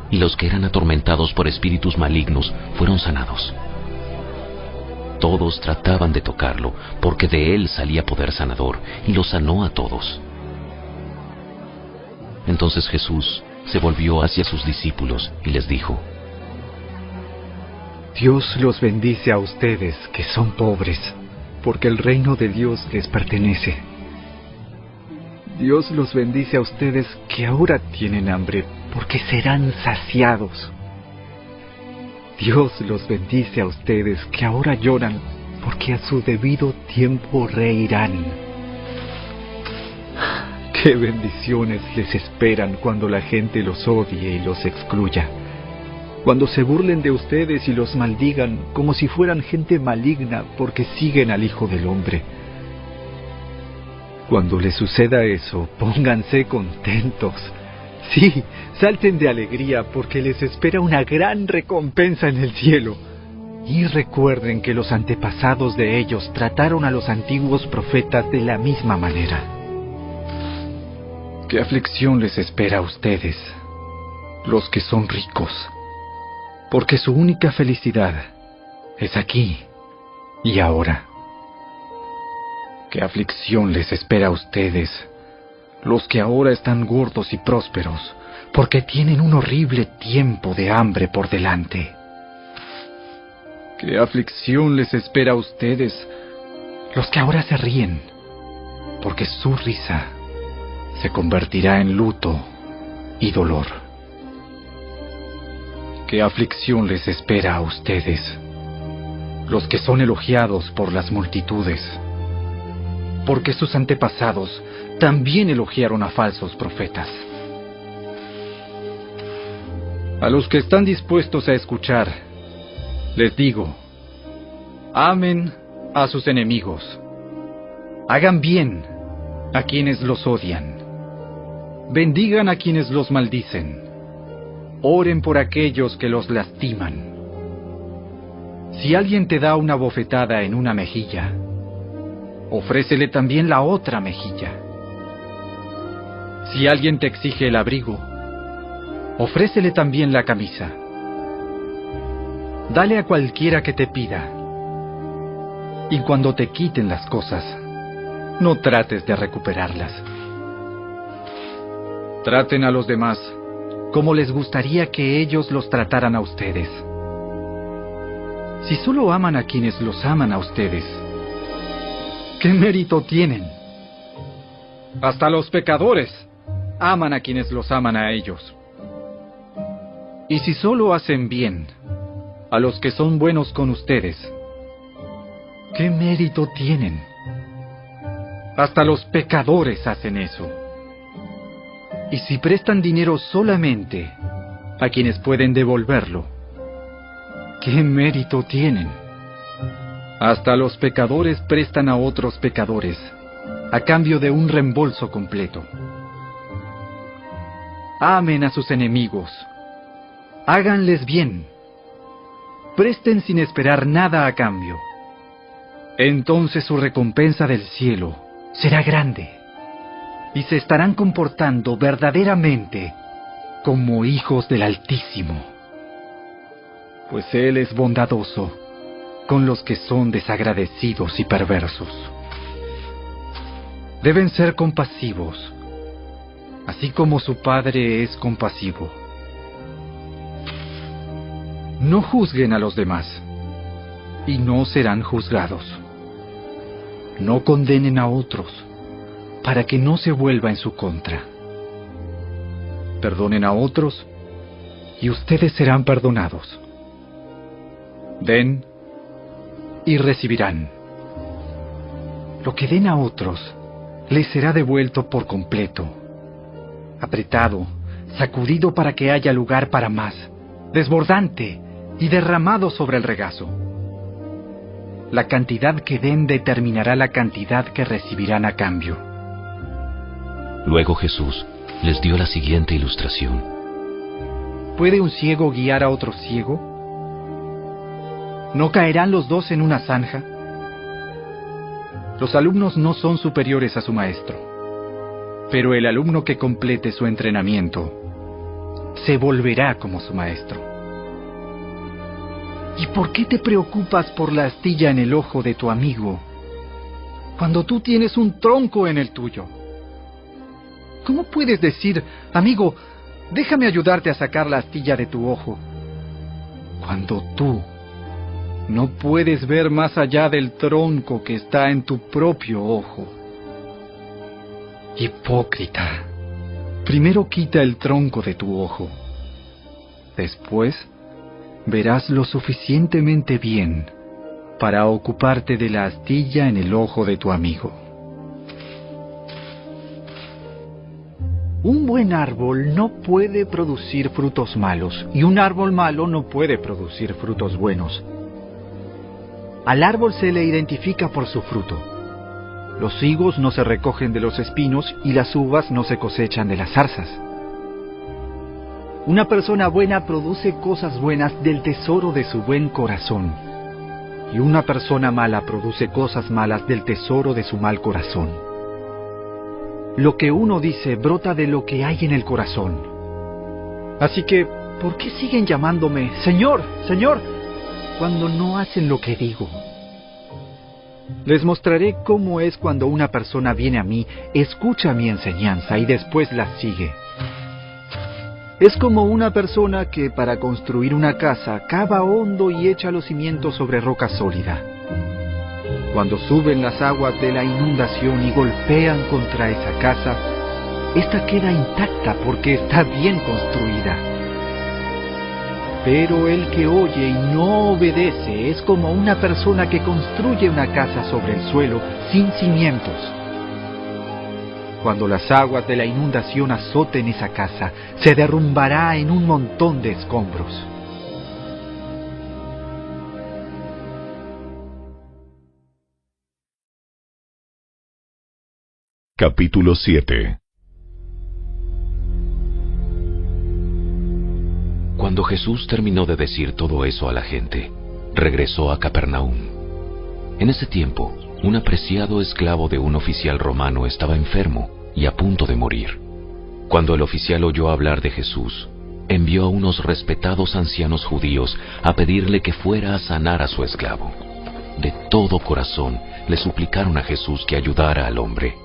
Y los que eran atormentados por espíritus malignos fueron sanados. Todos trataban de tocarlo, porque de él salía poder sanador, y lo sanó a todos. Entonces Jesús se volvió hacia sus discípulos y les dijo: Dios los bendice a ustedes que son pobres, porque el reino de Dios les pertenece. Dios los bendice a ustedes que ahora tienen hambre, porque serán saciados. Dios los bendice a ustedes que ahora lloran, porque a su debido tiempo reirán. ¡Qué bendiciones les esperan cuando la gente los odie y los excluya! Cuando se burlen de ustedes y los maldigan como si fueran gente maligna porque siguen al Hijo del Hombre. Cuando les suceda eso, pónganse contentos. Sí, salten de alegría porque les espera una gran recompensa en el cielo. Y recuerden que los antepasados de ellos trataron a los antiguos profetas de la misma manera. ¿Qué aflicción les espera a ustedes, los que son ricos? Porque su única felicidad es aquí y ahora. ¿Qué aflicción les espera a ustedes, los que ahora están gordos y prósperos, porque tienen un horrible tiempo de hambre por delante? ¿Qué aflicción les espera a ustedes, los que ahora se ríen, porque su risa se convertirá en luto y dolor? ¿Qué aflicción les espera a ustedes, los que son elogiados por las multitudes? Porque sus antepasados también elogiaron a falsos profetas. A los que están dispuestos a escuchar, les digo: amen a sus enemigos, hagan bien a quienes los odian, bendigan a quienes los maldicen, oren por aquellos que los lastiman. Si alguien te da una bofetada en una mejilla, ofrécele también la otra mejilla. Si alguien te exige el abrigo, ofrécele también la camisa. Dale a cualquiera que te pida. Y cuando te quiten las cosas, no trates de recuperarlas. Traten a los demás como les gustaría que ellos los trataran a ustedes. Si solo aman a quienes los aman a ustedes, ¿qué mérito tienen? Hasta los pecadores aman a quienes los aman a ellos. Y si solo hacen bien a los que son buenos con ustedes, ¿qué mérito tienen? Hasta los pecadores hacen eso. Y si prestan dinero solamente a quienes pueden devolverlo, ¿qué mérito tienen? Hasta los pecadores prestan a otros pecadores a cambio de un reembolso completo. Amen a sus enemigos, háganles bien, presten sin esperar nada a cambio. Entonces su recompensa del cielo será grande, y se estarán comportando verdaderamente como hijos del Altísimo. Pues Él es bondadoso con los que son desagradecidos y perversos. Deben ser compasivos, así como su Padre es compasivo. No juzguen a los demás, y no serán juzgados. No condenen a otros, para que no se vuelva en su contra. Perdonen a otros, y ustedes serán perdonados. Den y recibirán. Lo que den a otros les será devuelto por completo, apretado, sacudido para que haya lugar para más, desbordante y derramado sobre el regazo. La cantidad que den determinará la cantidad que recibirán a cambio. Luego Jesús les dio la siguiente ilustración. ¿Puede un ciego guiar a otro ciego? ¿No caerán los dos en una zanja? Los alumnos no son superiores a su maestro, pero el alumno que complete su entrenamiento se volverá como su maestro. ¿Y por qué te preocupas por la astilla en el ojo de tu amigo, cuando tú tienes un tronco en el tuyo? ¿Cómo puedes decir, amigo, déjame ayudarte a sacar la astilla de tu ojo, cuando tú no puedes ver más allá del tronco que está en tu propio ojo? Hipócrita, primero quita el tronco de tu ojo. Después verás lo suficientemente bien para ocuparte de la astilla en el ojo de tu amigo. Un buen árbol no puede producir frutos malos, y un árbol malo no puede producir frutos buenos. Al árbol se le identifica por su fruto. Los higos no se recogen de los espinos y las uvas no se cosechan de las zarzas. Una persona buena produce cosas buenas del tesoro de su buen corazón, y una persona mala produce cosas malas del tesoro de su mal corazón. Lo que uno dice brota de lo que hay en el corazón. Así que, ¿por qué siguen llamándome Señor, Señor, cuando no hacen lo que digo? Les mostraré cómo es cuando una persona viene a mí, escucha mi enseñanza y después la sigue. Es como una persona que para construir una casa cava hondo y echa los cimientos sobre roca sólida. Cuando suben las aguas de la inundación y golpean contra esa casa, esta queda intacta porque está bien construida. Pero el que oye y no obedece es como una persona que construye una casa sobre el suelo sin cimientos. Cuando las aguas de la inundación azoten esa casa, se derrumbará en un montón de escombros. Capítulo 7. Cuando Jesús terminó de decir todo eso a la gente, regresó a Capernaum. En ese tiempo, un apreciado esclavo de un oficial romano estaba enfermo y a punto de morir. Cuando el oficial oyó hablar de Jesús, envió a unos respetados ancianos judíos a pedirle que fuera a sanar a su esclavo. De todo corazón le suplicaron a Jesús que ayudara al hombre.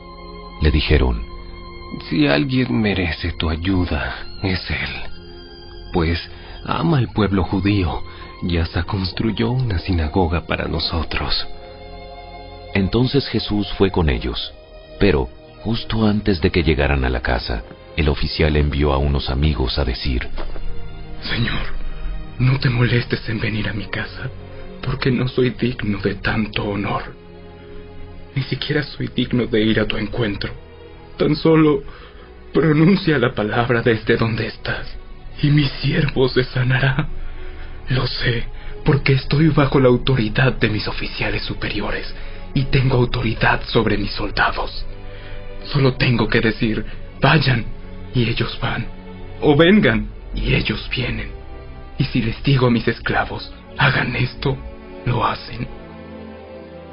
Le dijeron: si alguien merece tu ayuda, es él, pues ama al pueblo judío y hasta construyó una sinagoga para nosotros. Entonces Jesús fue con ellos, pero justo antes de que llegaran a la casa, el oficial envió a unos amigos a decir: Señor, no te molestes en venir a mi casa, porque no soy digno de tanto honor. Ni siquiera soy digno de ir a tu encuentro. Tan solo pronuncia la palabra desde donde estás, y mi siervo se sanará. Lo sé, porque estoy bajo la autoridad de mis oficiales superiores, y tengo autoridad sobre mis soldados. Solo tengo que decir: vayan, y ellos van, o vengan, y ellos vienen. Y si les digo a mis esclavos: hagan esto, lo hacen.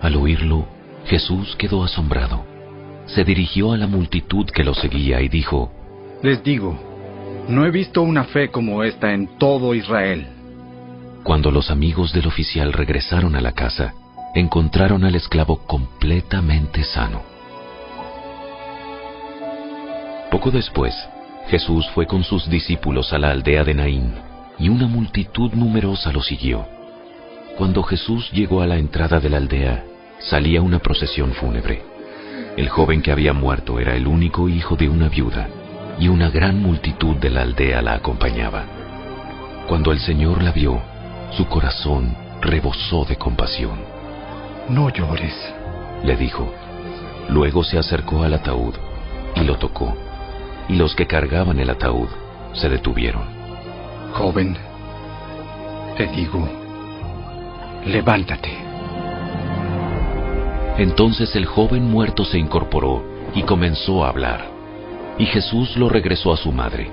Al oírlo, Jesús quedó asombrado. Se dirigió a la multitud que lo seguía y dijo: les digo, no he visto una fe como esta en todo Israel. Cuando los amigos del oficial regresaron a la casa, encontraron al esclavo completamente sano. Poco después, Jesús fue con sus discípulos a la aldea de Naín, y una multitud numerosa lo siguió. Cuando Jesús llegó a la entrada de la aldea, salía una procesión fúnebre. El joven que había muerto era el único hijo de una viuda, y una gran multitud de la aldea la acompañaba. Cuando el Señor la vio, su corazón rebosó de compasión. No llores, le dijo. Luego se acercó al ataúd y lo tocó, y los que cargaban el ataúd se detuvieron. Joven, te digo, levántate. Entonces el joven muerto se incorporó y comenzó a hablar, y Jesús lo regresó a su madre.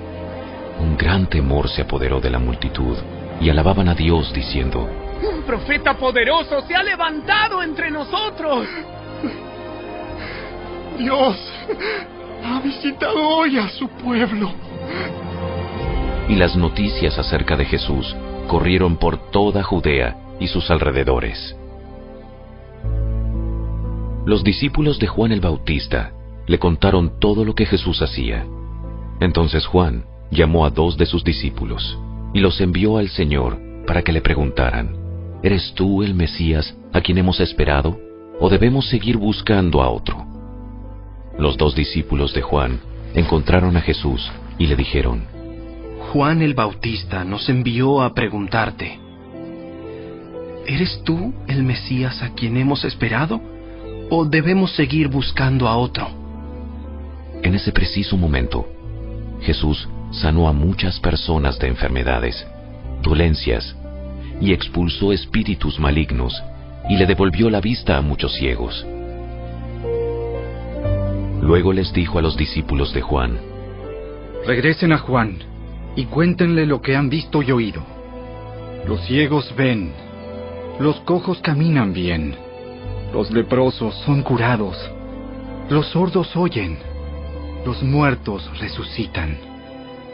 Un gran temor se apoderó de la multitud, y alababan a Dios diciendo: ¡un profeta poderoso se ha levantado entre nosotros! Dios ha visitado hoy a su pueblo. Y las noticias acerca de Jesús corrieron por toda Judea y sus alrededores. Los discípulos de Juan el Bautista le contaron todo lo que Jesús hacía. Entonces Juan llamó a 2 de sus discípulos y los envió al Señor para que le preguntaran: ¿Eres tú el Mesías a quien hemos esperado, o debemos seguir buscando a otro? Los 2 discípulos de Juan encontraron a Jesús y le dijeron: Juan el Bautista nos envió a preguntarte: ¿eres tú el Mesías a quien hemos esperado, o debemos seguir buscando a otro? En ese preciso momento, Jesús sanó a muchas personas de enfermedades, dolencias, y expulsó espíritus malignos, y le devolvió la vista a muchos ciegos. Luego les dijo a los discípulos de Juan: Regresen a Juan y cuéntenle lo que han visto y oído. Los ciegos ven, los cojos caminan bien, los leprosos son curados, los sordos oyen, los muertos resucitan,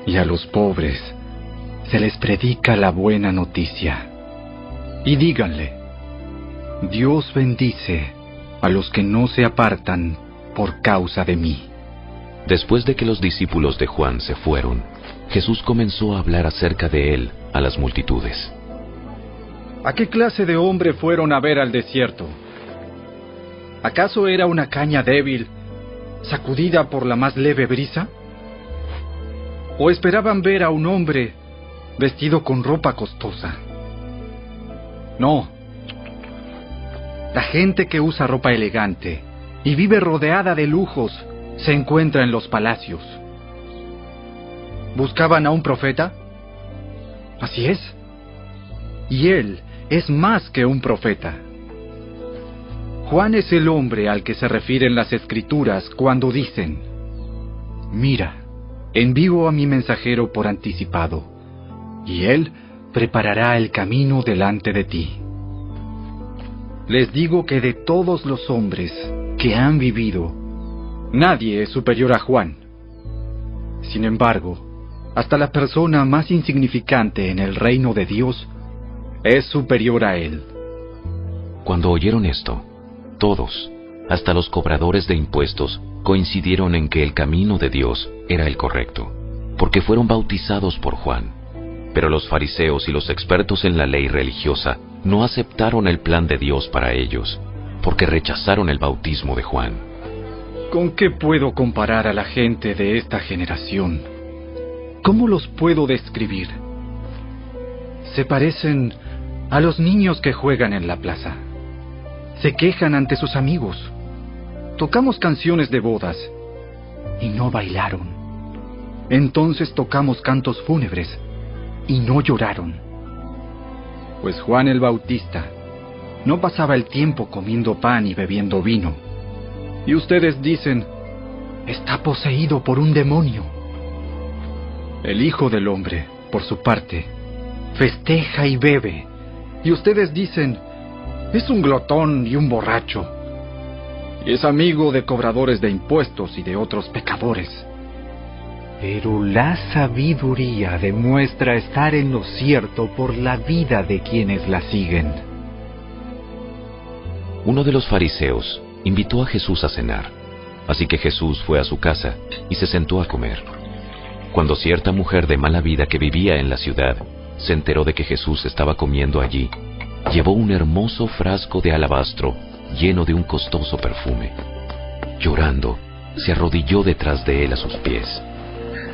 y a los pobres se les predica la buena noticia. Y díganle: Dios bendice a los que no se apartan por causa de mí. Después de que los discípulos de Juan se fueron, Jesús comenzó a hablar acerca de él a las multitudes. ¿A qué clase de hombre fueron a ver al desierto? ¿Acaso era una caña débil, sacudida por la más leve brisa? ¿O esperaban ver a un hombre vestido con ropa costosa? No. La gente que usa ropa elegante y vive rodeada de lujos se encuentra en los palacios. ¿Buscaban a un profeta? Así es. Y él es más que un profeta. Juan es el hombre al que se refieren las Escrituras cuando dicen: Mira, envío a mi mensajero por anticipado, y él preparará el camino delante de ti. Les digo que de todos los hombres que han vivido, nadie es superior a Juan. Sin embargo, hasta la persona más insignificante en el reino de Dios es superior a él. Cuando oyeron esto, todos, hasta los cobradores de impuestos, coincidieron en que el camino de Dios era el correcto, porque fueron bautizados por Juan. Pero los fariseos y los expertos en la ley religiosa no aceptaron el plan de Dios para ellos, porque rechazaron el bautismo de Juan. ¿Con qué puedo comparar a la gente de esta generación? ¿Cómo los puedo describir? Se parecen a los niños que juegan en la plaza. Se quejan ante sus amigos. Tocamos canciones de bodas y no bailaron. Entonces tocamos cantos fúnebres y no lloraron. Pues Juan el Bautista no pasaba el tiempo comiendo pan y bebiendo vino. Y ustedes dicen: está poseído por un demonio. El Hijo del Hombre, por su parte, festeja y bebe. Y ustedes dicen: es un glotón y un borracho. Y es amigo de cobradores de impuestos y de otros pecadores. Pero la sabiduría demuestra estar en lo cierto por la vida de quienes la siguen. Uno de los fariseos invitó a Jesús a cenar, así que Jesús fue a su casa y se sentó a comer. Cuando cierta mujer de mala vida que vivía en la ciudad se enteró de que Jesús estaba comiendo allí, llevó un hermoso frasco de alabastro lleno de un costoso perfume. Llorando, se arrodilló detrás de él a sus pies.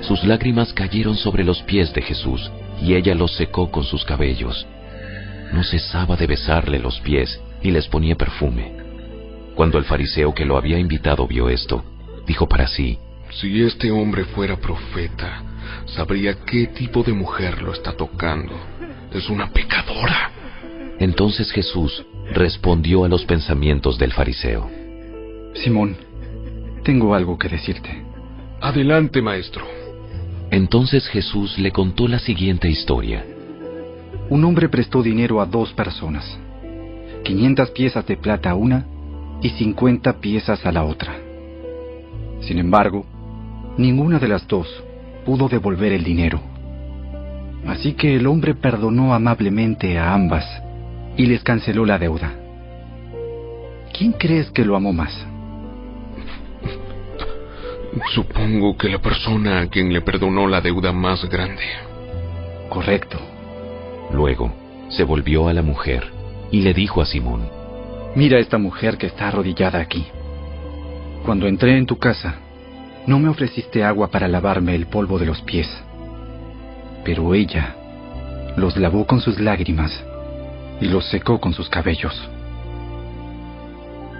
Sus lágrimas cayeron sobre los pies de Jesús y ella los secó con sus cabellos. No cesaba de besarle los pies y les ponía perfume. Cuando el fariseo que lo había invitado vio esto, dijo para sí: si este hombre fuera profeta, sabría qué tipo de mujer lo está tocando. Es una pecadora. Entonces Jesús respondió a los pensamientos del fariseo: Simón, tengo algo que decirte. Adelante, maestro. Entonces Jesús le contó la siguiente historia. Un hombre prestó dinero a 2 personas, 500 piezas de plata a una y 50 piezas a la otra. Sin embargo, ninguna de las 2 pudo devolver el dinero. Así que el hombre perdonó amablemente a ambas y les canceló la deuda. ¿Quién crees que lo amó más? Supongo que la persona a quien le perdonó la deuda más grande. Correcto. Luego se volvió a la mujer y le dijo a Simón: Mira a esta mujer que está arrodillada aquí. Cuando entré en tu casa, no me ofreciste agua para lavarme el polvo de los pies, pero ella los lavó con sus lágrimas y los secó con sus cabellos.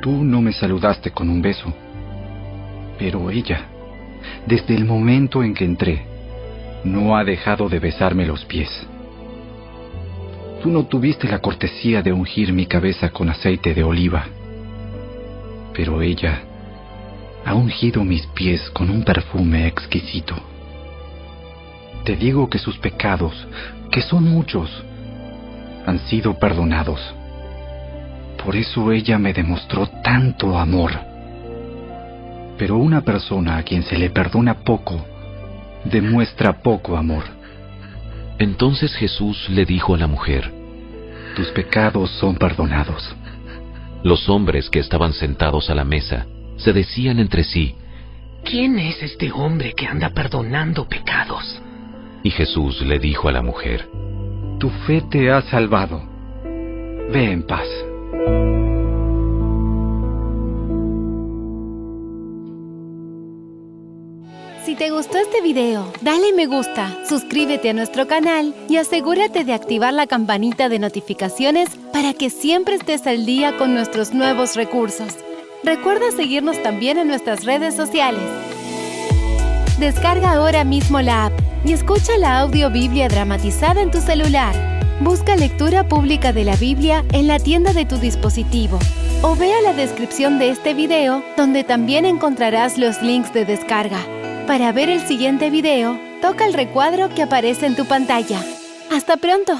Tú no me saludaste con un beso, pero ella, desde el momento en que entré, no ha dejado de besarme los pies. Tú no tuviste la cortesía de ungir mi cabeza con aceite de oliva, pero ella ha ungido mis pies con un perfume exquisito. Te digo que sus pecados, que son muchos, han sido perdonados. Por eso ella me demostró tanto amor. Pero una persona a quien se le perdona poco, demuestra poco amor. Entonces Jesús le dijo a la mujer: Tus pecados son perdonados. Los hombres que estaban sentados a la mesa se decían entre sí: ¿Quién es este hombre que anda perdonando pecados? Y Jesús le dijo a la mujer: Tu fe te ha salvado. Ve en paz. Si te gustó este video, dale me gusta, suscríbete a nuestro canal y asegúrate de activar la campanita de notificaciones para que siempre estés al día con nuestros nuevos recursos. Recuerda seguirnos también en nuestras redes sociales. Descarga ahora mismo la app y escucha la audiobiblia dramatizada en tu celular. Busca lectura pública de la Biblia en la tienda de tu dispositivo o vea la descripción de este video, donde también encontrarás los links de descarga. Para ver el siguiente video, toca el recuadro que aparece en tu pantalla. ¡Hasta pronto!